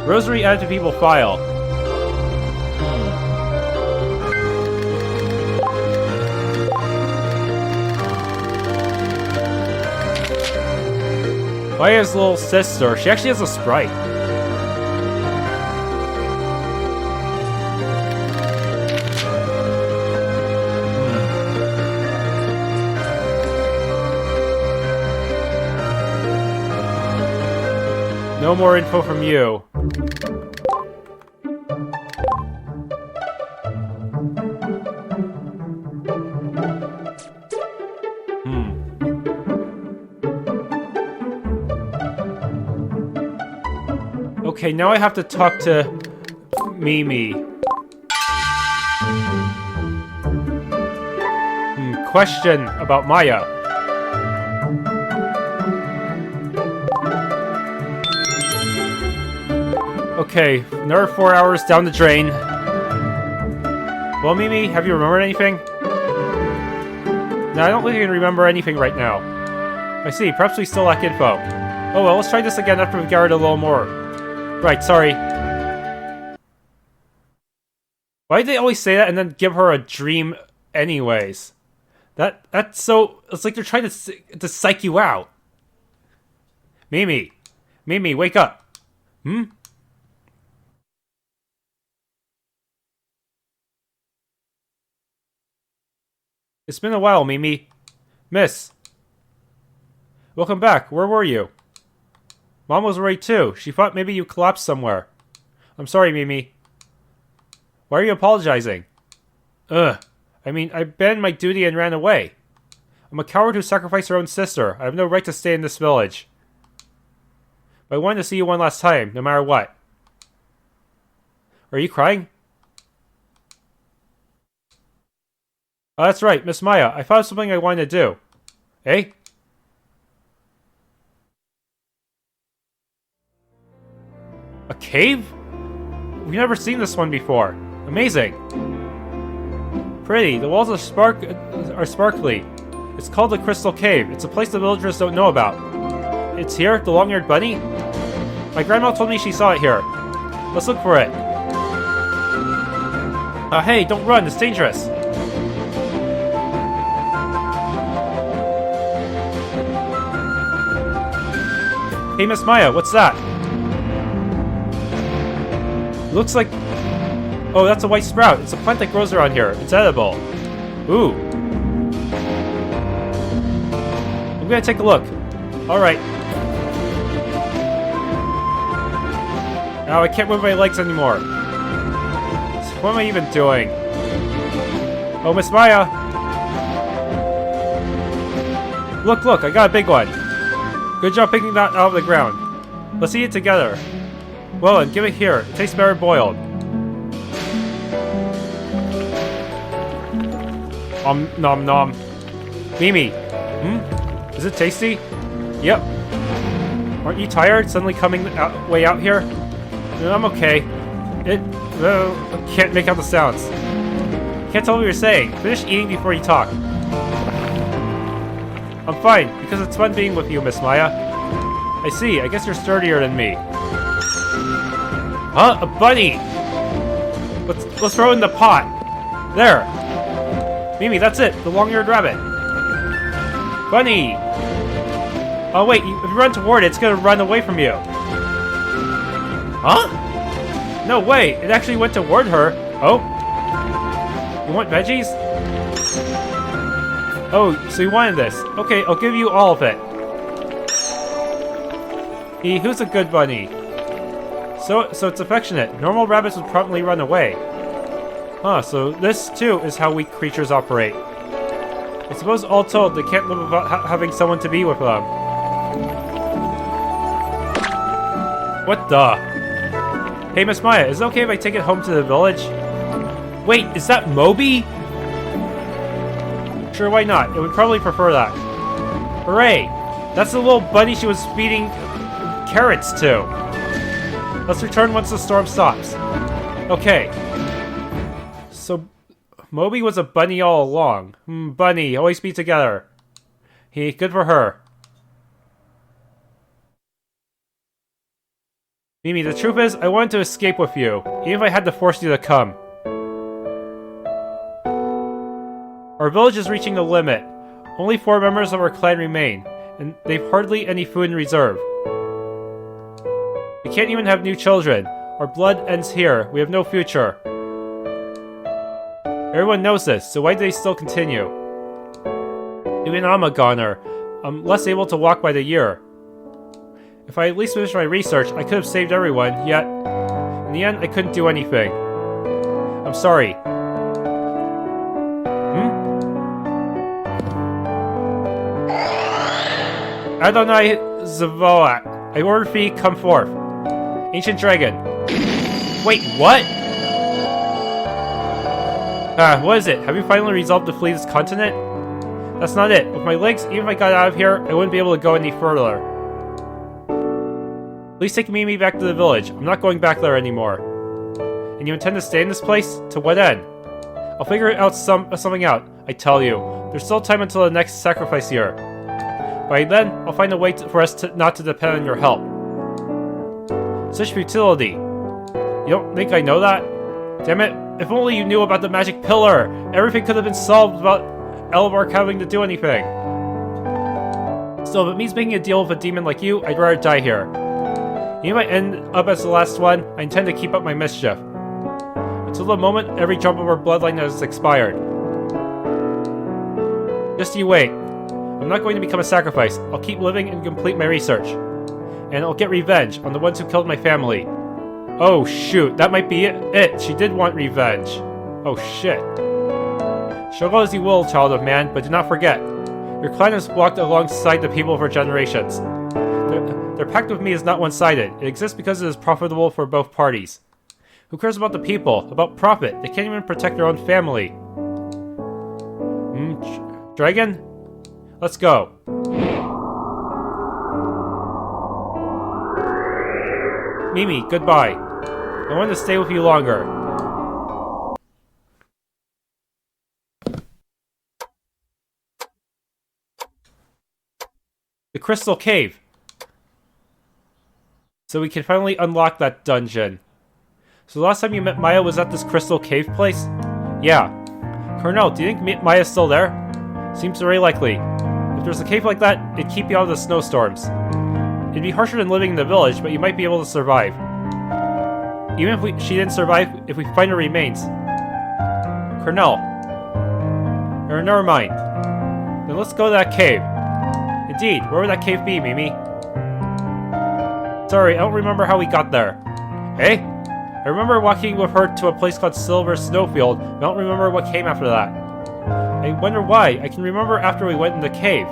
Rosary added to people file. Maya's little sister. She actually has a sprite. No more info from you. Okay, now I have to talk to Mimi. Question about Maya. Okay, another 4 hours down the drain. Well, Mimi, have you remembered anything? No, I don't think I can remember anything right now. I see, perhaps we still lack info. Oh well, let's try this again after we've gathered a little more. Right, sorry. Why did they always say that and then give her a dream anyways? That's so... It's like they're trying to psych you out. Mimi! Mimi, wake up! It's been a while, Mimi. Miss. Welcome back. Where were you? Mom was worried too. She thought maybe you collapsed somewhere. I'm sorry, Mimi. Why are you apologizing? Ugh. I mean, I abandoned my duty and ran away. I'm a coward who sacrificed her own sister. I have no right to stay in this village. But I wanted to see you one last time, no matter what. Are you crying? Oh, that's right, Miss Maya. I thought of something I wanted to do. Eh? A cave? We've never seen this one before. Amazing. Pretty. The walls are sparkly. It's called the Crystal Cave. It's a place the villagers don't know about. It's here? The long-eared bunny? My grandma told me she saw it here. Let's look for it. Hey, don't run. It's dangerous. Hey, Miss Maya, what's that? It looks like... Oh, that's a white sprout. It's a plant that grows around here. It's edible. Ooh. I'm gonna take a look. Alright. Now I can't move my legs anymore. What am I even doing? Oh, Miss Maya! Look, I got a big one. Good job picking that out of the ground. Let's eat it together. Well, and give it here. It tastes better boiled. Nom nom. Mimi. Is it tasty? Yep. Aren't you tired suddenly coming way out here? No, I'm okay. I can't make out the sounds. Can't tell what you're saying. Finish eating before you talk. I'm fine, because it's fun being with you, Miss Maya. I see, I guess you're sturdier than me. Huh? A bunny! Let's throw it in the pot. There. Mimi, that's it. The long-eared rabbit. Bunny! Oh wait, if you run toward it, it's gonna run away from you. Huh? No way, it actually went toward her. Oh? You want veggies? Oh, so you wanted this. Okay, I'll give you all of it. Who's a good bunny? So it's affectionate. Normal rabbits would probably run away. Huh, so this too is how weak creatures operate. I suppose all told, they can't live without having someone to be with them. What the? Hey, Miss Maya, is it okay if I take it home to the village? Wait, is that Moby? Sure, why not? It would probably prefer that. Hooray! That's the little bunny she was feeding carrots to. Let's return once the storm stops. Okay. So, Moby was a bunny all along. Bunny, always be together. Good for her. Mimi, the truth is, I wanted to escape with you, even if I had to force you to come. Our village is reaching the limit. Only 4 members of our clan remain, and they've hardly any food in reserve. We can't even have new children. Our blood ends here. We have no future. Everyone knows this, so why do they still continue? Even I'm a goner. I'm less able to walk by the year. If I at least finished my research, I could have saved everyone, yet in the end, I couldn't do anything. I'm sorry. Adonai Zavoat. I order fee, come forth. Ancient dragon. Wait, what? What is it? Have you finally resolved to flee this continent? That's not it. With my legs, even if I got out of here, I wouldn't be able to go any further. Please take Mimi back to the village. I'm not going back there anymore. And you intend to stay in this place? To what end? I'll figure out something out, I tell you. There's still time until the next sacrifice year. By then, I'll find a way for us not to depend on your help. Such futility. You don't think I know that? Damn it, if only you knew about the magic pillar! Everything could have been solved without Elvark having to do anything. Still, if it means making a deal with a demon like you, I'd rather die here. Even if I end up as the last one, I intend to keep up my mischief. Until the moment every jump of our bloodline has expired. Just you wait. I'm not going to become a sacrifice. I'll keep living and complete my research. And I'll get revenge on the ones who killed my family. Oh shoot, that might be it. She did want revenge. Oh shit. Struggle as you will, child of man, but do not forget. Your clan has walked alongside the people for generations. Their pact with me is not one-sided. It exists because it is profitable for both parties. Who cares about the people? About profit? They can't even protect their own family. Dragon? Let's go. Mimi, goodbye. I wanted to stay with you longer. The Crystal Cave. So we can finally unlock that dungeon. So the last time you met Maya was at this Crystal Cave place? Yeah. Karnel, do you think Maya's still there? Seems very likely. If there's a cave like that, it'd keep you out of the snowstorms. It'd be harsher than living in the village, but you might be able to survive. Even if she didn't survive, if we find her remains. Karnel. Or never mind. Then let's go to that cave. Indeed, where would that cave be, Mimi? Sorry, I don't remember how we got there. Hey? I remember walking with her to a place called Silver Snowfield, but I don't remember what came after that. I wonder why. I can remember after we went in the cave.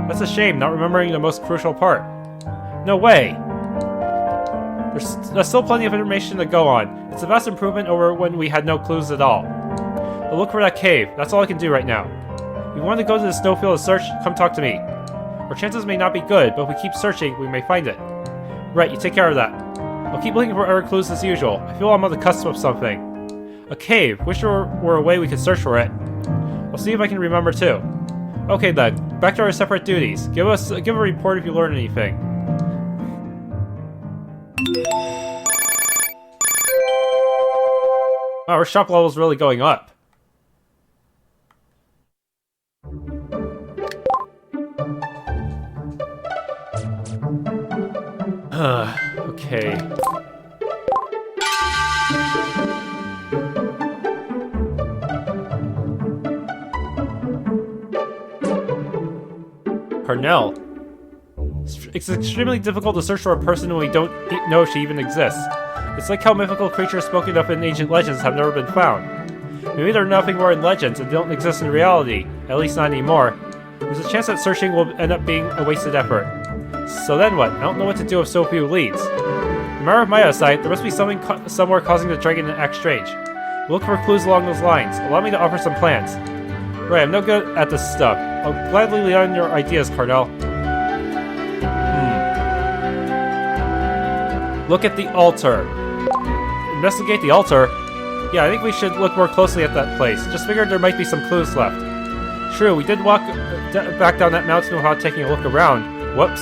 That's a shame, not remembering the most crucial part. No way! There's still plenty of information to go on. It's a vast improvement over when we had no clues at all. But look for that cave. That's all I can do right now. If you want to go to the snowfield to search, come talk to me. Our chances may not be good, but if we keep searching, we may find it. Right, you take care of that. I'll keep looking for other clues as usual. I feel I'm on the cusp of something. A cave. Wish there were a way we could search for it. I'll see if I can remember too. Okay then, back to our separate duties. Give a report if you learn anything. Wow, our shop level's really going up. Okay. Karnel. It's extremely difficult to search for a person when we don't know she even exists. It's like how mythical creatures spoken of in ancient legends have never been found. Maybe they're nothing more than legends and don't exist in reality, at least not anymore. There's a chance that searching will end up being a wasted effort. So then what? I don't know what to do with so few leads. No matter of my aside, there must be something somewhere causing the dragon to act strange. We'll look for clues along those lines. Allow me to offer some plans. Right, I'm no good at this stuff. I'll gladly lay on your ideas, Karnel. Look at the altar. Investigate the altar? Yeah, I think we should look more closely at that place. Just figured there might be some clues left. True, we did walk back down that mountain without taking a look around. Whoops.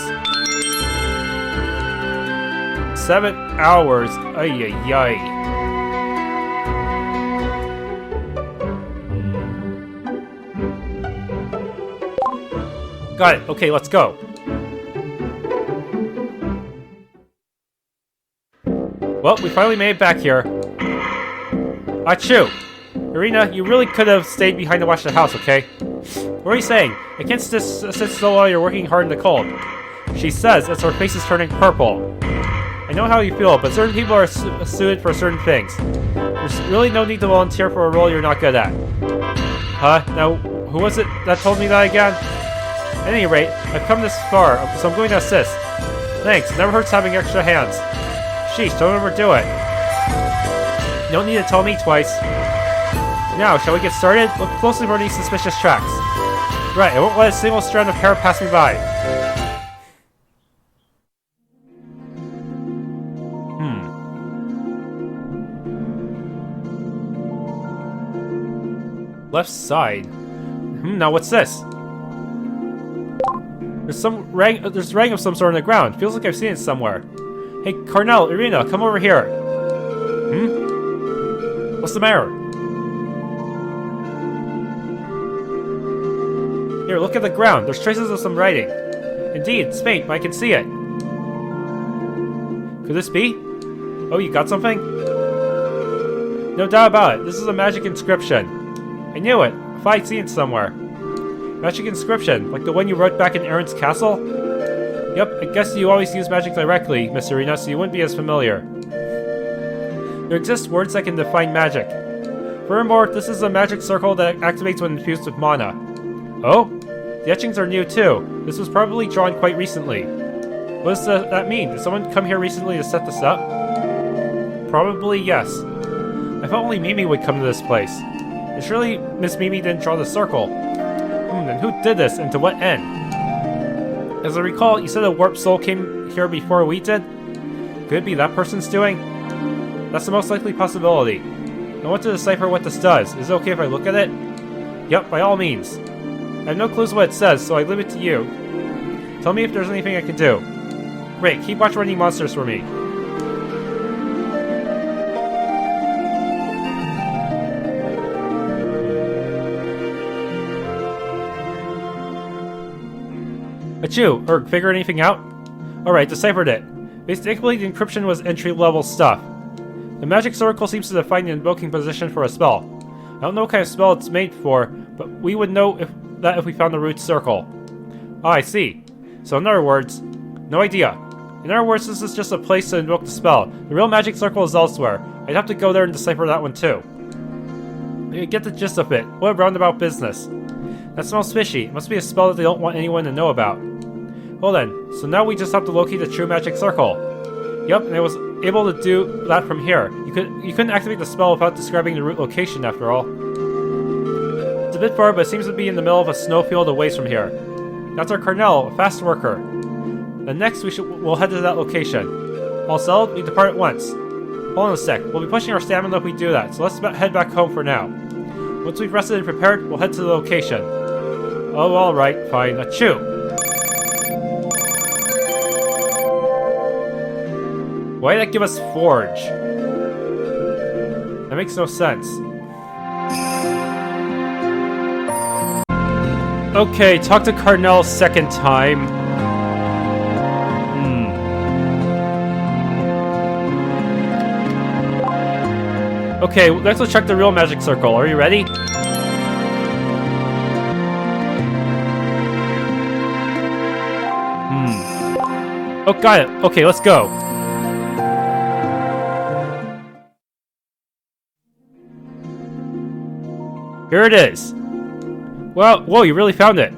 7 hours. Ay ay ay. Got it. Okay, let's go. Well, we finally made it back here. Achoo! Irina, you really could have stayed behind to watch the house, okay? What are you saying? I can't sit still while you're working hard in the cold. She says as her face is turning purple. I know how you feel, but certain people are suited for certain things. There's really no need to volunteer for a role you're not good at. Huh? Now, who was it that told me that again? At any rate, I've come this far, so I'm going to assist. Thanks, never hurts having extra hands. Sheesh, don't overdo it. You don't need to tell me twice. Now, shall we get started? Look closely for any suspicious tracks. Right, I won't let a single strand of hair pass me by. Left side. Now what's this? There's rang of some sort on the ground. Feels like I've seen it somewhere. Hey, Karnel, Irina, come over here. What's the matter? Here, look at the ground. There's traces of some writing. Indeed, it's faint, but I can see it. Could this be? Oh, you got something? No doubt about it. This is a magic inscription. I knew it. If I'd seen it somewhere. Magic inscription, like the one you wrote back in Aaron's castle? Yep, I guess you always use magic directly, Miss Irina, so you wouldn't be as familiar. There exist words that can define magic. Furthermore, this is a magic circle that activates when infused with mana. Oh? The etchings are new too. This was probably drawn quite recently. What does that mean? Did someone come here recently to set this up? Probably yes. I thought only Mimi would come to this place. And surely Miss Mimi didn't draw the circle. Then who did this and to what end? As I recall, you said a warped soul came here before we did? Could it be that person's doing? That's the most likely possibility. I want to decipher what this does. Is it okay if I look at it? Yep, by all means. I have no clues what it says, so I leave it to you. Tell me if there's anything I can do. Great, keep watch for any monsters for me. Achoo! Figure anything out? Alright, deciphered it. Basically, the encryption was entry-level stuff. The magic circle seems to define the invoking position for a spell. I don't know what kind of spell it's made for, but we would know if we found the root circle. Ah, I see. So in other words, no idea. In other words, this is just a place to invoke the spell. The real magic circle is elsewhere. I'd have to go there and decipher that one too. You get the gist of it. What a roundabout business. That smells fishy. It must be a spell that they don't want anyone to know about. Well then, so now we just have to locate the true magic circle. Yup, and I was able to do that from here. You couldn't activate the spell without describing the root location after all. It's a bit far, but it seems to be in the middle of a snowfield away from here. That's our Karnel, a fast worker. Then next we'll head to that location. All settled, we depart at once. Hold on a sec, we'll be pushing our stamina if we do that, so let's head back home for now. Once we've rested and prepared, we'll head to the location. Oh, alright, fine. Achoo! Why did that give us Forge? That makes no sense. Okay, talk to Karnel second time. Okay, let's go check the real magic circle. Are you ready? Oh, got it. Okay, let's go. Here it is. Well, whoa, you really found it.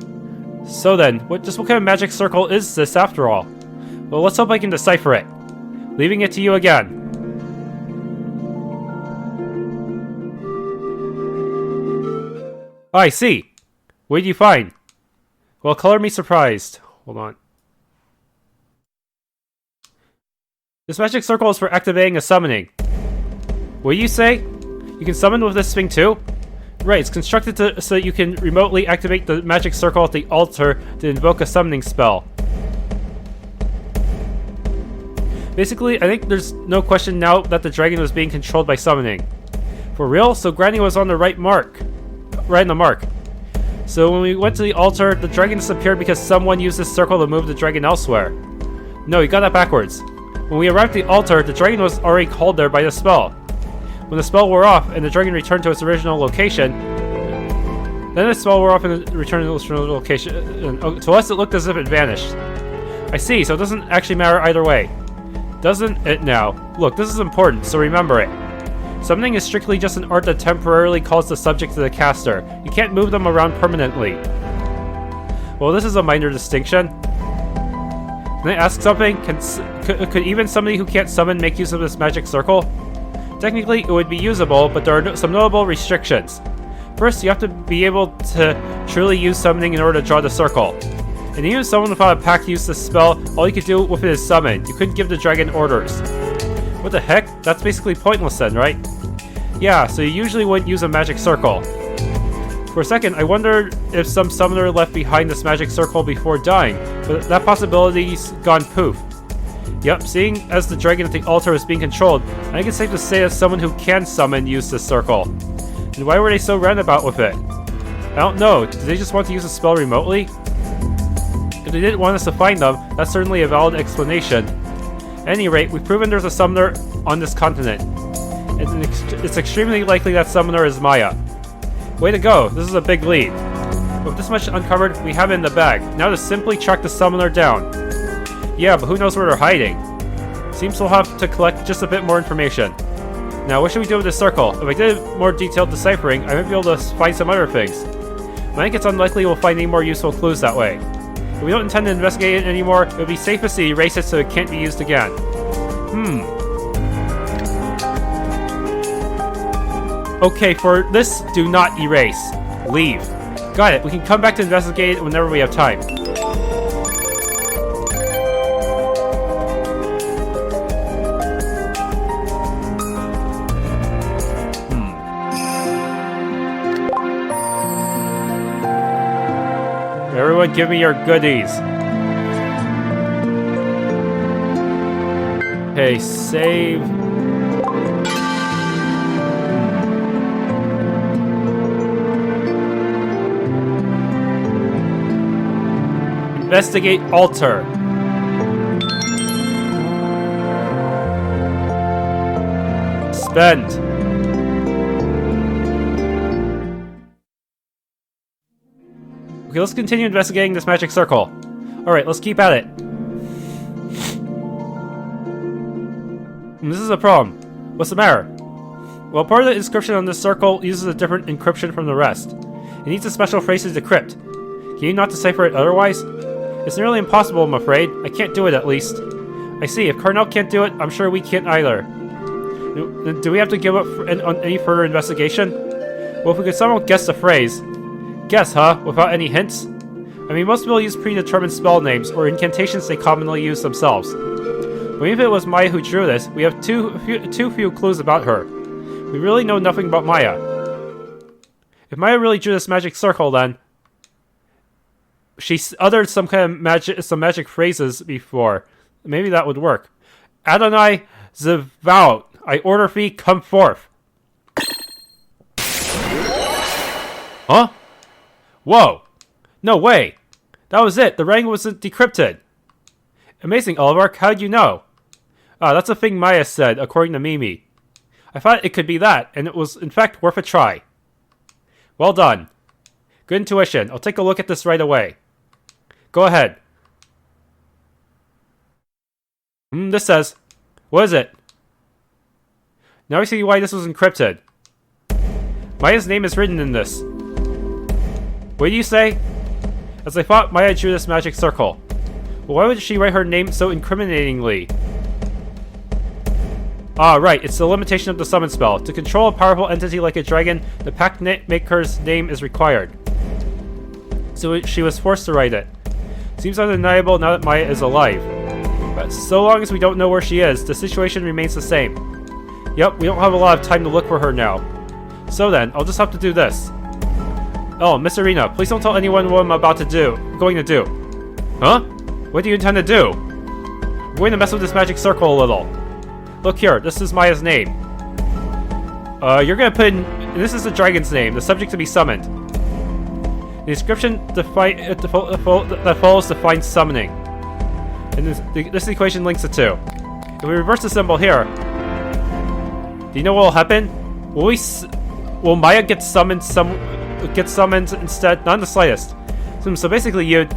So then, what kind of magic circle is this after all? Well, let's hope I can decipher it. Leaving it to you again. I see. What did you find? Well, color me surprised. Hold on. This magic circle is for activating a summoning. What do you say? You can summon with this thing too? Right, it's constructed so that you can remotely activate the magic circle at the altar to invoke a summoning spell. Basically, I think there's no question now that the dragon was being controlled by summoning. For real? So Granny was on the right in the mark. So when we went to the altar, the dragon disappeared because someone used this circle to move the dragon elsewhere. No, you got that backwards. When we arrived at the altar, the dragon was already called there by the spell. When the spell wore off and the dragon returned to its original location, then the spell wore off and it returned to its original location. To us, it looked as if it vanished. I see, so it doesn't actually matter either way. Doesn't it now? Look, this is important, so remember it. Summoning is strictly just an art that temporarily calls the subject to the caster. You can't move them around permanently. Well, this is a minor distinction. Can I ask something? Could even somebody who can't summon make use of this magic circle? Technically, it would be usable, but there are some notable restrictions. First, you have to be able to truly use summoning in order to draw the circle. And even if someone without a pack used this spell, all you could do with it is summon. You couldn't give the dragon orders. What the heck? That's basically pointless then, right? Yeah, so you usually wouldn't use a magic circle. For a second, I wondered if some summoner left behind this magic circle before dying, but that possibility's gone poof. Yep, seeing as the dragon at the altar is being controlled, I think it's safe to say that someone who can summon used this circle. And why were they so roundabout with it? I don't know, did they just want to use the spell remotely? If they didn't want us to find them, that's certainly a valid explanation. At any rate, we've proven there's a summoner on this continent. It's extremely likely that summoner is Maya. Way to go, this is a big lead. With this much uncovered, we have it in the bag. Now to simply track the summoner down. Yeah, but who knows where they're hiding? Seems we'll have to collect just a bit more information. Now, what should we do with this circle? If I did more detailed deciphering, I might be able to find some other things. I think it's unlikely we'll find any more useful clues that way. If we don't intend to investigate it anymore, it would be safest to erase it so it can't be used again. Okay, for this, do not erase. Leave. Got it, we can come back to investigate it whenever we have time. Everyone give me your goodies. Okay, save. Investigate altar. Spend. Okay, let's continue investigating this magic circle. Alright, let's keep at it. This is a problem. What's the matter? Well, part of the inscription on this circle uses a different encryption from the rest. It needs a special phrase to decrypt. Can you not decipher it otherwise? It's nearly impossible, I'm afraid. I can't do it, at least. I see. If Karnel can't do it, I'm sure we can't either. Do we have to give up on any further investigation? Well, if we could somehow guess the phrase. Guess, huh? Without any hints? I mean, most people use predetermined spell names or incantations they commonly use themselves. But even if it was Maya who drew this, we have too few clues about her. We really know nothing about Maya. If Maya really drew this magic circle, then she uttered some magic phrases before. Maybe that would work. Adonai Zevaot, I order thee, come forth. Huh? Whoa! No way! That was it! The writing wasn't decrypted! Amazing, Oliver. How'd you know? Ah, that's a thing Maya said, according to Mimi. I thought it could be that, and it was in fact worth a try. Well done. Good intuition. I'll take a look at this right away. Go ahead. This says... What is it? Now I see why this was encrypted. Maya's name is written in this. What do you say? As I thought, Maya drew this magic circle. Well, why would she write her name so incriminatingly? Ah, right, it's the limitation of the summon spell. To control a powerful entity like a dragon, the pact maker's name is required. So she was forced to write it. Seems undeniable now that Maya is alive. But so long as we don't know where she is, the situation remains the same. Yep, we don't have a lot of time to look for her now. So then, I'll just have to do this. Oh, Miss Irina, please don't tell anyone what I'm going to do. Huh? What do you intend to do? I'm going to mess with this magic circle a little. Look here, this is Maya's name. You're gonna put in... This is the dragon's name, the subject to be summoned. The inscription that follows defines summoning. And this equation links the two. If we reverse the symbol here... Do you know what will happen? Will Maya get summoned instead? Not in the slightest. So basically you'd...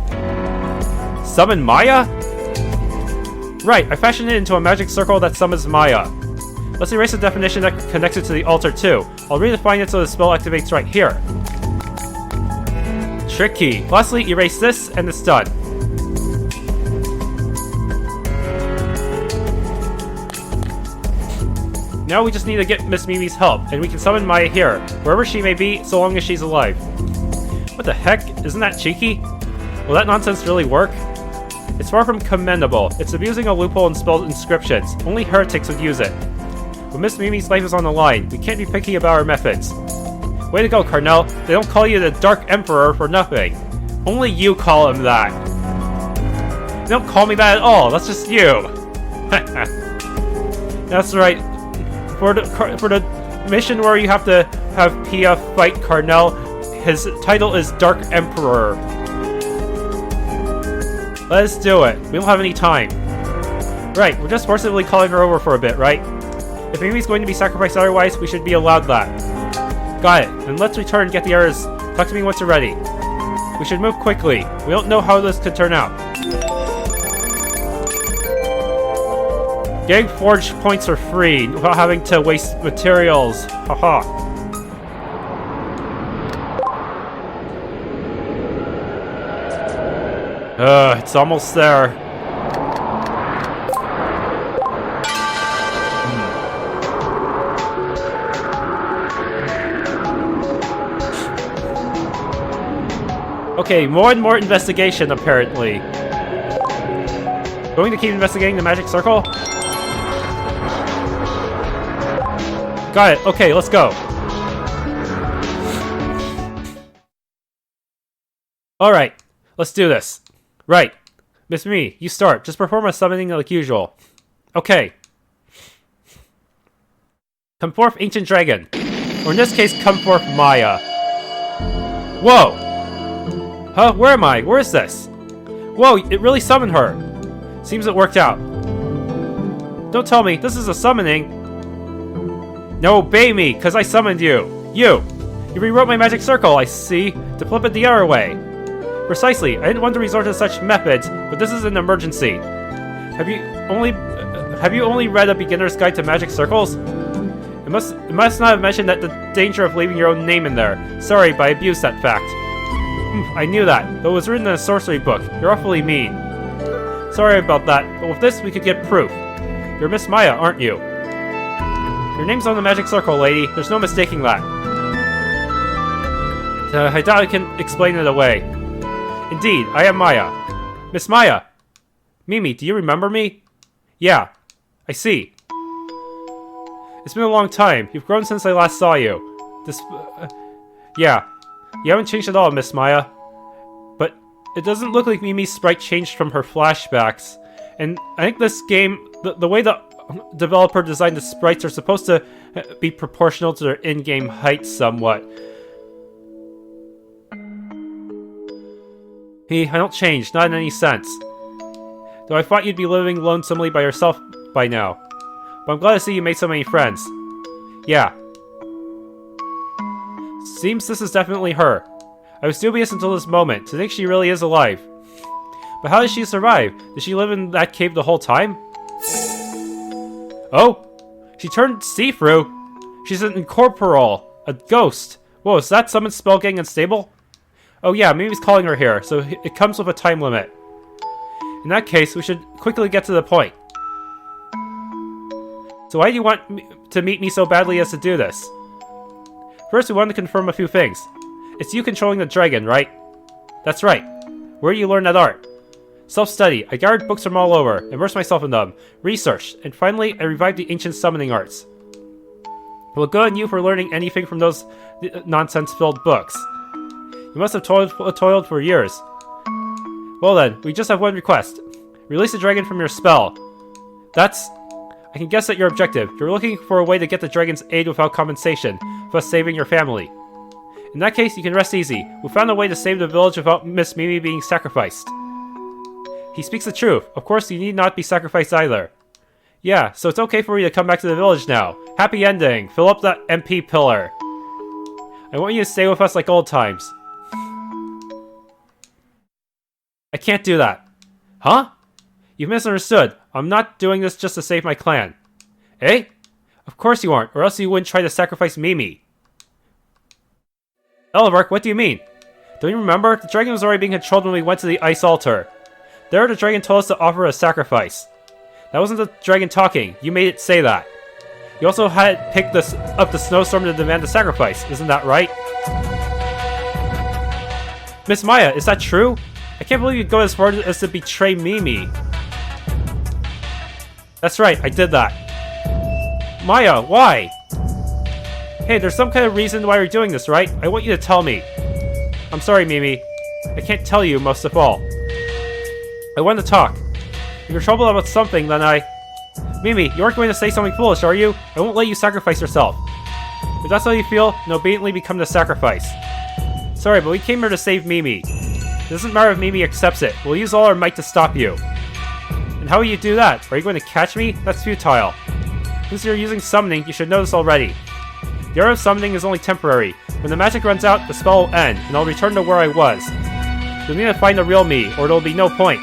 Summon Maya? Right, I fashioned it into a magic circle that summons Maya. Let's erase the definition that connects it to the altar too. I'll redefine it so the spell activates right here. Tricky. Lastly, erase this and it's done. Now we just need to get Miss Mimi's help, and we can summon Maya here, wherever she may be, so long as she's alive. What the heck? Isn't that cheeky? Will that nonsense really work? It's far from commendable. It's abusing a loophole in spell inscriptions. Only heretics would use it. When Miss Mimi's life is on the line, we can't be picky about our methods. Way to go, Karnel. They don't call you the Dark Emperor for nothing. Only you call him that. They don't call me that at all. That's just you. That's right. For the mission where you have to have Pia fight Karnel, his title is Dark Emperor. Let's do it. We don't have any time. Right, we're just forcibly calling her over for a bit, right? If Mimi's going to be sacrificed otherwise, we should be allowed that. Got it. And let's return and get the others. Talk to me once you're ready. We should move quickly. We don't know how this could turn out. Getting forge points are free without having to waste materials. Haha. It's almost there. Okay, more and more investigation, apparently. Going to keep investigating the magic circle? Got it. Okay, let's go. Alright, let's do this. Right. Miss Me, you start. Just perform a summoning like usual. Okay. Come forth, ancient dragon. Or in this case, come forth, Maya. Whoa! Huh? Where am I? Where is this? Whoa, it really summoned her. Seems it worked out. Don't tell me, this is a summoning. Now obey me, cause I summoned you. You rewrote my magic circle, I see, to flip it the other way. Precisely, I didn't want to resort to such methods, but this is an emergency. Have you only read A Beginner's Guide to Magic Circles? I must not have mentioned that the danger of leaving your own name in there. Sorry, but I abused that fact. I knew that, though it was written in a sorcery book. You're awfully mean. Sorry about that, but with this we could get proof. You're Miss Maya, aren't you? Your name's on the magic circle, lady. There's no mistaking that. I doubt I can explain it away. Indeed, I am Maya. Miss Maya! Mimi, do you remember me? Yeah, I see. It's been a long time. You've grown since I last saw you. Yeah. You haven't changed at all, Miss Maya. But it doesn't look like Mimi's sprite changed from her flashbacks. And I think this game, the way the developer designed the sprites are supposed to be proportional to their in-game height somewhat. I don't change, not in any sense. Though I thought you'd be living lonesomely by yourself by now. But I'm glad to see you made so many friends. Yeah. Seems this is definitely her. I was dubious until this moment, to think she really is alive. But how did she survive? Did she live in that cave the whole time? Oh! She turned see-through! She's an incorporeal! A ghost! Whoa, is that summon spell getting unstable? Oh yeah, Mimi's calling her here, so it comes with a time limit. In that case, we should quickly get to the point. So why do you want to meet me so badly as to do this? First, we want to confirm a few things. It's you controlling the dragon, right? That's right. Where do you learn that art? Self-study. I gathered books from all over, immersed myself in them, researched, and finally, I revived the ancient summoning arts. Well, good on you for learning anything from those nonsense-filled books. You must have toiled for years. Well then, we just have one request. Release the dragon from your spell. I can guess at your objective. You're looking for a way to get the dragon's aid without compensation, thus saving your family. In that case, you can rest easy. We found a way to save the village without Miss Mimi being sacrificed. He speaks the truth. Of course, you need not be sacrificed either. Yeah, so it's okay for you to come back to the village now. Happy ending. Fill up that MP pillar. I want you to stay with us like old times. I can't do that. Huh? You've misunderstood. I'm not doing this just to save my clan. Eh? Of course you aren't, or else you wouldn't try to sacrifice Mimi. Elivark, what do you mean? Don't you remember? The dragon was already being controlled when we went to the ice altar. There, the dragon told us to offer a sacrifice. That wasn't the dragon talking. You made it say that. You also had it pick up the snowstorm to demand the sacrifice. Isn't that right? Miss Maya, is that true? I can't believe you'd go as far as to betray Mimi. That's right, I did that. Maya, why? Hey, there's some kind of reason why you're doing this, right? I want you to tell me. I'm sorry, Mimi. I can't tell you, most of all. I want to talk. If you're troubled about something, then Mimi, you aren't going to say something foolish, are you? I won't let you sacrifice yourself. If that's how you feel, then obediently become the sacrifice. Sorry, but we came here to save Mimi. It doesn't matter if Mimi accepts it. We'll use all our might to stop you. And how will you do that? Are you going to catch me? That's futile. Since you're using summoning, you should know this already. The art of summoning is only temporary. When the magic runs out, the spell will end, and I'll return to where I was. You'll need to find the real me, or there'll be no point.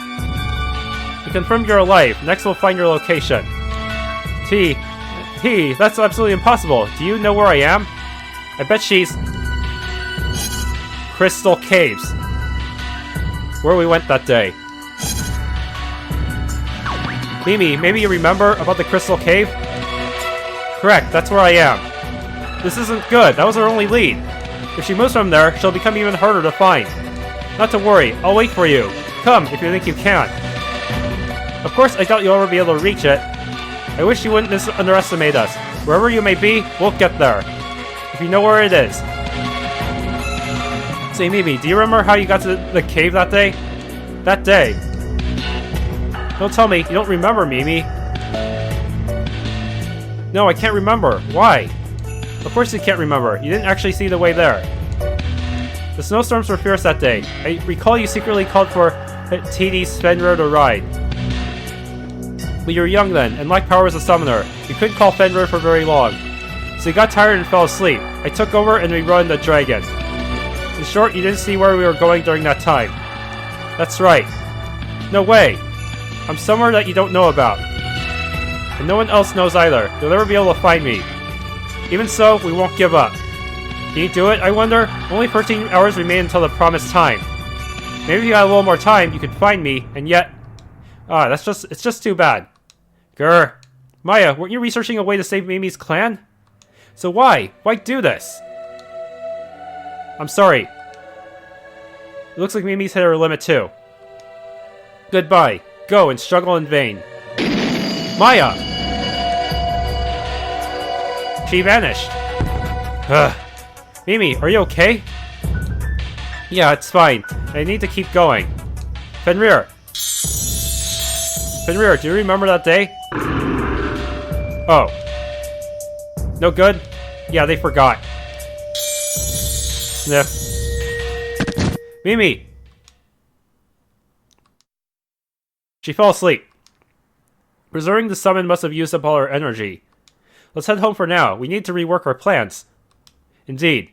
You confirmed you're alive. Next we'll find your location. That's absolutely impossible. Do you know where I am? I bet she's... Crystal Caves. Where we went that day. Mimi, maybe you remember about the Crystal Cave? Correct, that's where I am. This isn't good. That was our only lead. If she moves from there, she'll become even harder to find. Not to worry, I'll wait for you. Come, if you think you can. Of course, I doubt you'll ever be able to reach it. I wish you wouldn't underestimate us. Wherever you may be, we'll get there. If you know where it is. Say, Mimi, do you remember how you got to the cave that day? That day. Don't tell me you don't remember, Mimi. No, I can't remember. Why? Of course you can't remember. You didn't actually see the way there. The snowstorms were fierce that day. I recall you secretly called for TD's Fenrir to ride. But you were young then, and lacked power as a summoner. You couldn't call Fenrir for very long. So you got tired and fell asleep. I took over and we run the dragon. In short, you didn't see where we were going during that time. That's right. No way. I'm somewhere that you don't know about. And no one else knows either. You'll never be able to find me. Even so, we won't give up. Can you do it, I wonder? Only 13 hours remain until the promised time. Maybe if you had a little more time, you could find me, and yet... it's just too bad. Grr. Maya, weren't you researching a way to save Mimi's clan? So why? Why do this? I'm sorry. It looks like Mimi's hit her limit too. Goodbye. Go and struggle in vain. Maya! She vanished. Ugh. Mimi, are you okay? Yeah, it's fine. I need to keep going. Fenrir! Fenrir, do you remember that day? Oh. No good? Yeah, they forgot. Sniff. Mimi! She fell asleep. Preserving the summon must have used up all her energy. Let's head home for now. We need to rework our plans. Indeed.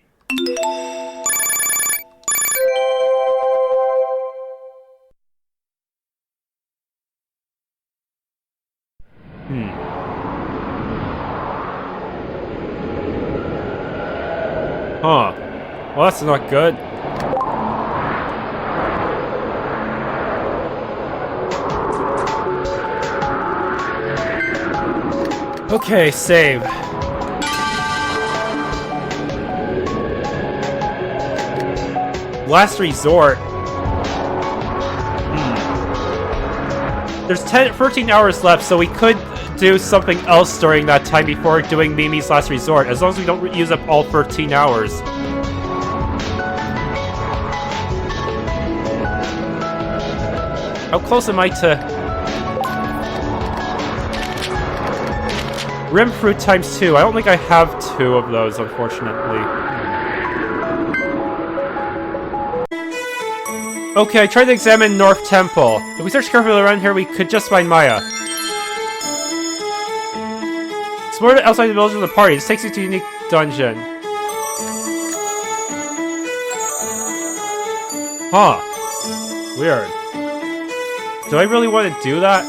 Huh. Well, that's not good. Okay, save. Last resort. There's 13 hours left, so we could do something else during that time before doing Mimi's last resort, as long as we don't use up all 13 hours. How close am I to... Rim Fruit times 2. I don't think I have 2 of those, unfortunately. Okay, I tried to examine North Temple. If we search carefully around here, we could just find Maya. Explore outside the village of the party. This takes you to a unique dungeon. Huh. Weird. Do I really want to do that?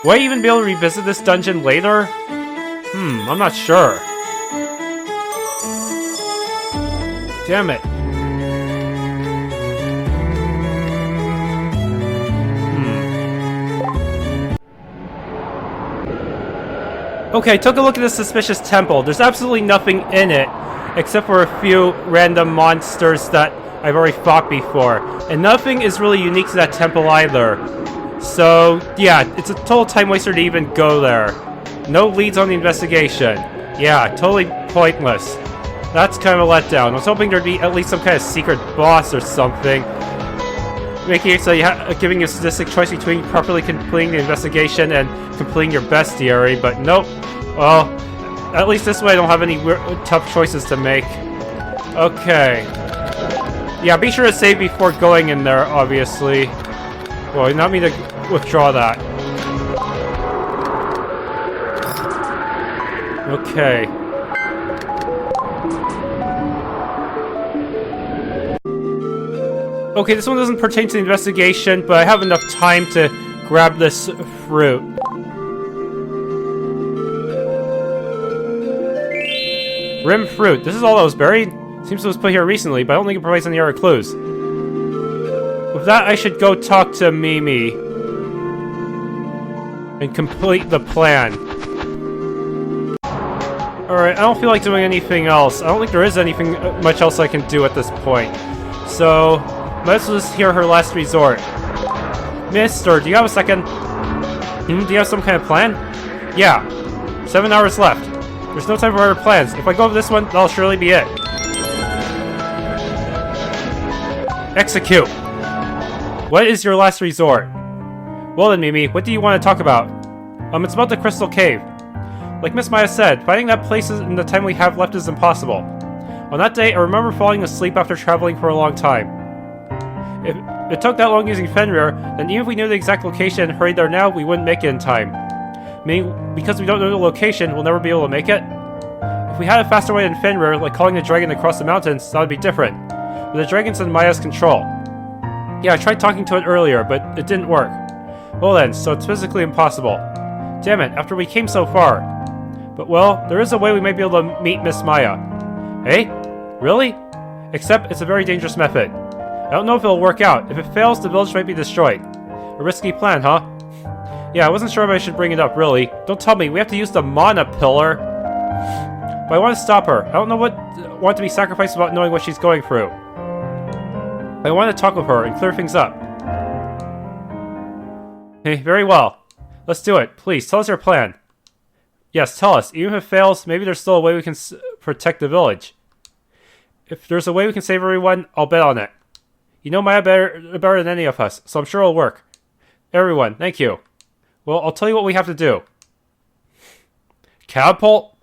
Will I even be able to revisit this dungeon later? I'm not sure. Damn it. Okay, I took a look at this suspicious temple. There's absolutely nothing in it, except for a few random monsters that I've already fought before. And nothing is really unique to that temple either. So, yeah, it's a total time waster to even go there. No leads on the investigation. Yeah, totally pointless. That's kind of a letdown. I was hoping there'd be at least some kind of secret boss or something. Making it so giving you a sadistic choice between properly completing the investigation and completing your bestiary, but nope. Well, at least this way I don't have any tough choices to make. Okay. Yeah, be sure to save before going in there, obviously. Well, not me to withdraw that. Okay. Okay, this one doesn't pertain to the investigation, but I have enough time to grab this fruit. Rim fruit. This is all that was buried? Seems it was put here recently, but I don't think it provides any other clues. With that, I should go talk to Mimi and complete the plan. Alright, I don't feel like doing anything else. I don't think there is anything much else I can do at this point. So, might as well just hear her last resort. Mister, do you have a second? Do you have some kind of plan? Yeah. 7 hours left. There's no time for other plans. If I go with this one, that'll surely be it. Execute. What is your last resort? Well then, Mimi, what do you want to talk about? It's about the Crystal Cave. Like Miss Maya said, finding that place in the time we have left is impossible. On that day, I remember falling asleep after traveling for a long time. If it took that long using Fenrir, then even if we knew the exact location and hurried there now, we wouldn't make it in time. Meaning, because we don't know the location, we'll never be able to make it? If we had a faster way than Fenrir, like calling the dragon across the mountains, that would be different. But the dragon's in Maya's control. Yeah, I tried talking to it earlier, but it didn't work. Well then, so it's physically impossible. Damn it, after we came so far. But well, there is a way we might be able to meet Miss Maya. Eh? Really? Except it's a very dangerous method. I don't know if it'll work out. If it fails, the village might be destroyed. A risky plan, huh? Yeah, I wasn't sure if I should bring it up, really. Don't tell me, we have to use the mana pillar. But I want to stop her. I don't know what want to be sacrificed without knowing what she's going through. I want to talk with her and clear things up. Hey, very well. Let's do it. Please, tell us your plan. Yes, tell us. Even if it fails, maybe there's still a way we can protect the village. If there's a way we can save everyone, I'll bet on it. You know Maya better than any of us, so I'm sure it'll work. Everyone, thank you. Well, I'll tell you what we have to do. Catapult?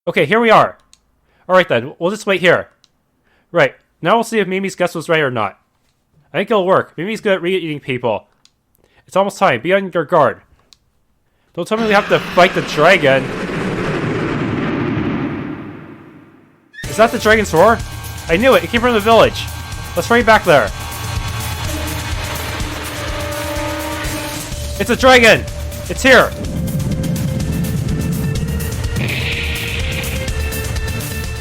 Okay, here we are. Alright then, we'll just wait here. Right, now we'll see if Mimi's guess was right or not. I think it'll work. Mimi's good at re-eating people. It's almost time. Be on your guard. Don't tell me we have to fight the dragon. Is that the dragon's roar? I knew it. It came from the village. Let's hurry back there. It's a dragon! It's here!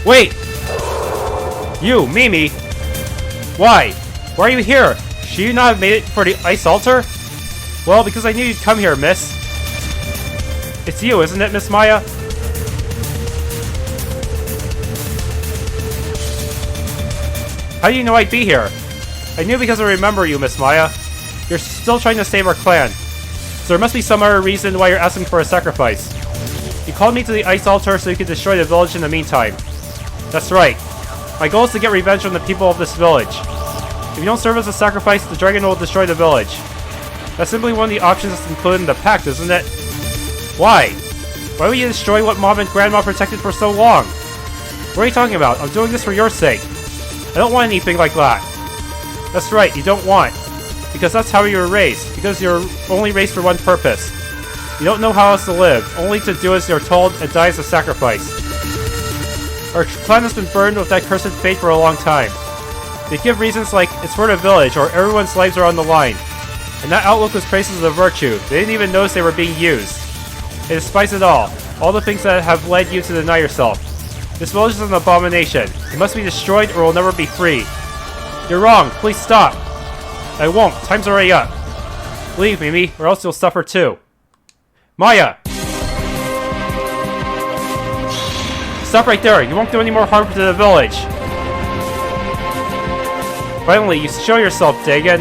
Wait! You, Mimi! Why? Why are you here? Should you not have made it for the ice altar? Well, because I knew you'd come here, miss. It's you, isn't it, Miss Maya? How do you know I'd be here? I knew because I remember you, Miss Maya. You're still trying to save our clan. So there must be some other reason why you're asking for a sacrifice. You called me to the ice altar so you could destroy the village in the meantime. That's right. My goal is to get revenge from the people of this village. If you don't serve as a sacrifice, the dragon will destroy the village. That's simply one of the options that's included in the pact, isn't it? Why? Why would you destroy what Mom and Grandma protected for so long? What are you talking about? I'm doing this for your sake. I don't want anything like that. That's right, you don't want. Because that's how you were raised. Because you're only raised for one purpose. You don't know how else to live, only to do as you're told and die as a sacrifice. Our clan has been burned with that cursed fate for a long time. They give reasons like, it's for the village, or everyone's lives are on the line. And that outlook was praised as a virtue. They didn't even notice they were being used. They despise it all the things that have led you to deny yourself. This village is an abomination. It must be destroyed or will never be free. You're wrong, please stop. I won't, time's already up. Leave, Mimi, or else you'll suffer too. Maya! Stop right there, you won't do any more harm to the village. Finally, you show yourself, Dagon.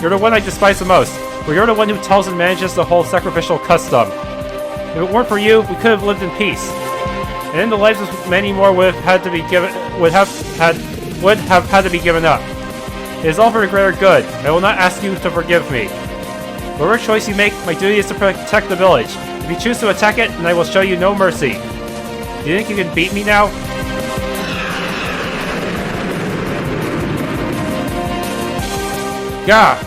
You're the one I despise the most, but you're the one who tells and manages the whole sacrificial custom. If it weren't for you, we could have lived in peace. And then the lives of many more would have had to be given up. It is all for the greater good. I will not ask you to forgive me. Whatever choice you make, my duty is to protect the village. If you choose to attack it, then I will show you no mercy. Do you think you can beat me now? Gah!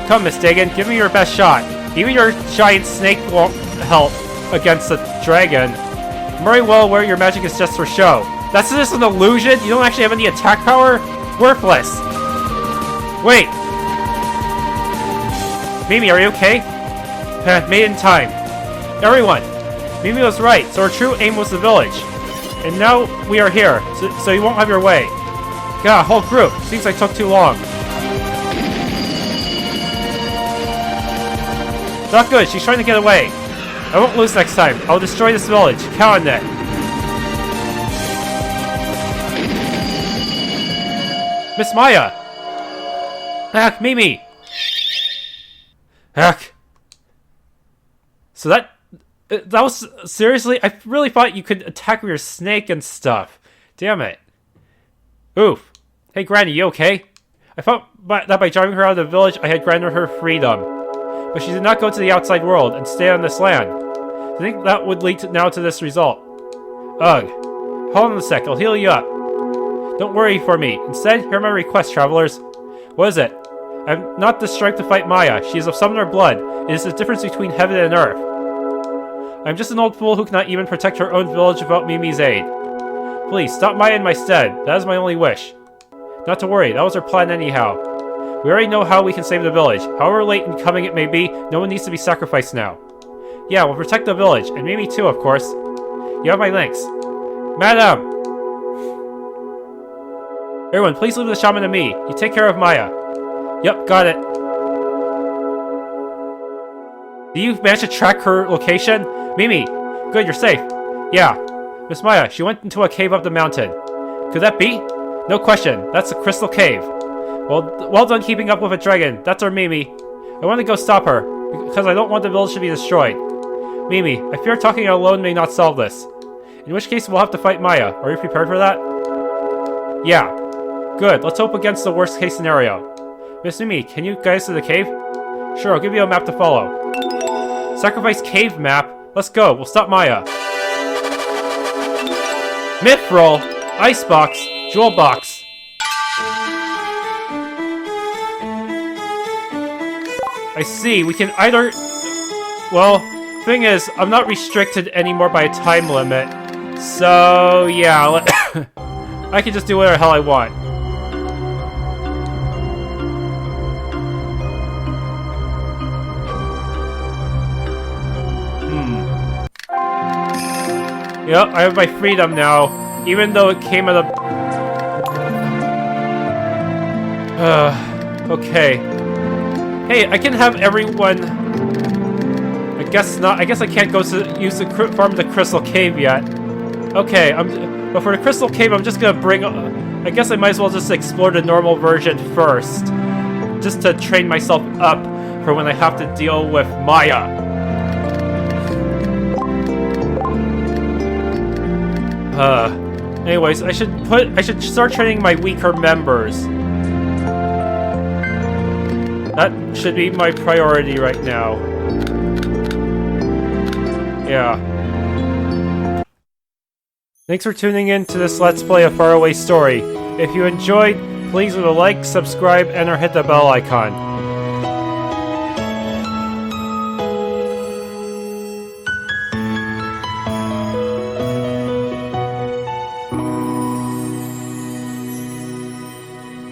Come, Miss Dagon, give me your best shot. Even your giant snake won't help against the dragon. I'm very well aware your magic is just for show. That's just an illusion? You don't actually have any attack power? Worthless! Wait! Mimi, are you okay? Made it in time. Everyone! Mimi was right, so our true aim was the village. And now we are here, so you won't have your way. God, whole group. Seems I took too long. Not good, she's trying to get away. I won't lose next time. I'll destroy this village. Count on it. Miss Maya! Heck, Mimi! Heck. So that was... Seriously? I really thought you could attack with your snake and stuff. Damn it. Oof. Hey, Granny, you okay? I thought that by driving her out of the village, I had granted her freedom. But she did not go to the outside world and stay on this land. I think that would lead to this result. Ugh. Hold on a sec, I'll heal you up. Don't worry for me. Instead, hear my request, travelers. What is it? I have not the strength to fight Maya. She is of summoner blood. It is the difference between heaven and earth. I am just an old fool who cannot even protect her own village without Mimi's aid. Please, stop Maya in my stead. That is my only wish. Not to worry, that was our plan anyhow. We already know how we can save the village. However late in coming it may be, no one needs to be sacrificed now. Yeah, we'll protect the village, and Mimi too, of course. You have my thanks. Madam! Everyone, please leave the shaman to me. You take care of Maya. Yep, got it. Do you manage to track her location? Mimi! Good, you're safe. Yeah. Miss Maya, she went into a cave up the mountain. Could that be? No question, that's a crystal cave. Well done keeping up with a dragon. That's our Mimi. I want to go stop her, because I don't want the village to be destroyed. Mimi, I fear talking alone may not solve this. In which case, we'll have to fight Maya. Are you prepared for that? Yeah. Good, let's hope against the worst case scenario. Miss Mimi, can you guide us to the cave? Sure, I'll give you a map to follow. Sacrifice cave map? Let's go, we'll stop Maya. Mithril, Icebox, Jewel Box. I see, we can either... Well, thing is, I'm not restricted anymore by a time limit. So, yeah, I can just do whatever the hell I want. Yep, I have my freedom now, even though it came at a... okay. Hey, I can have everyone... I guess not. I guess I can't go to use the farm the Crystal Cave yet. Okay, but for the Crystal Cave, I'm just gonna bring... I guess I might as well just explore the normal version first. Just to train myself up for when I have to deal with Maya. Anyways, I should start training my weaker members. That should be my priority right now. Yeah. Thanks for tuning in to this Let's Play a Faraway story. If you enjoyed, please leave a like, subscribe, and or hit the bell icon.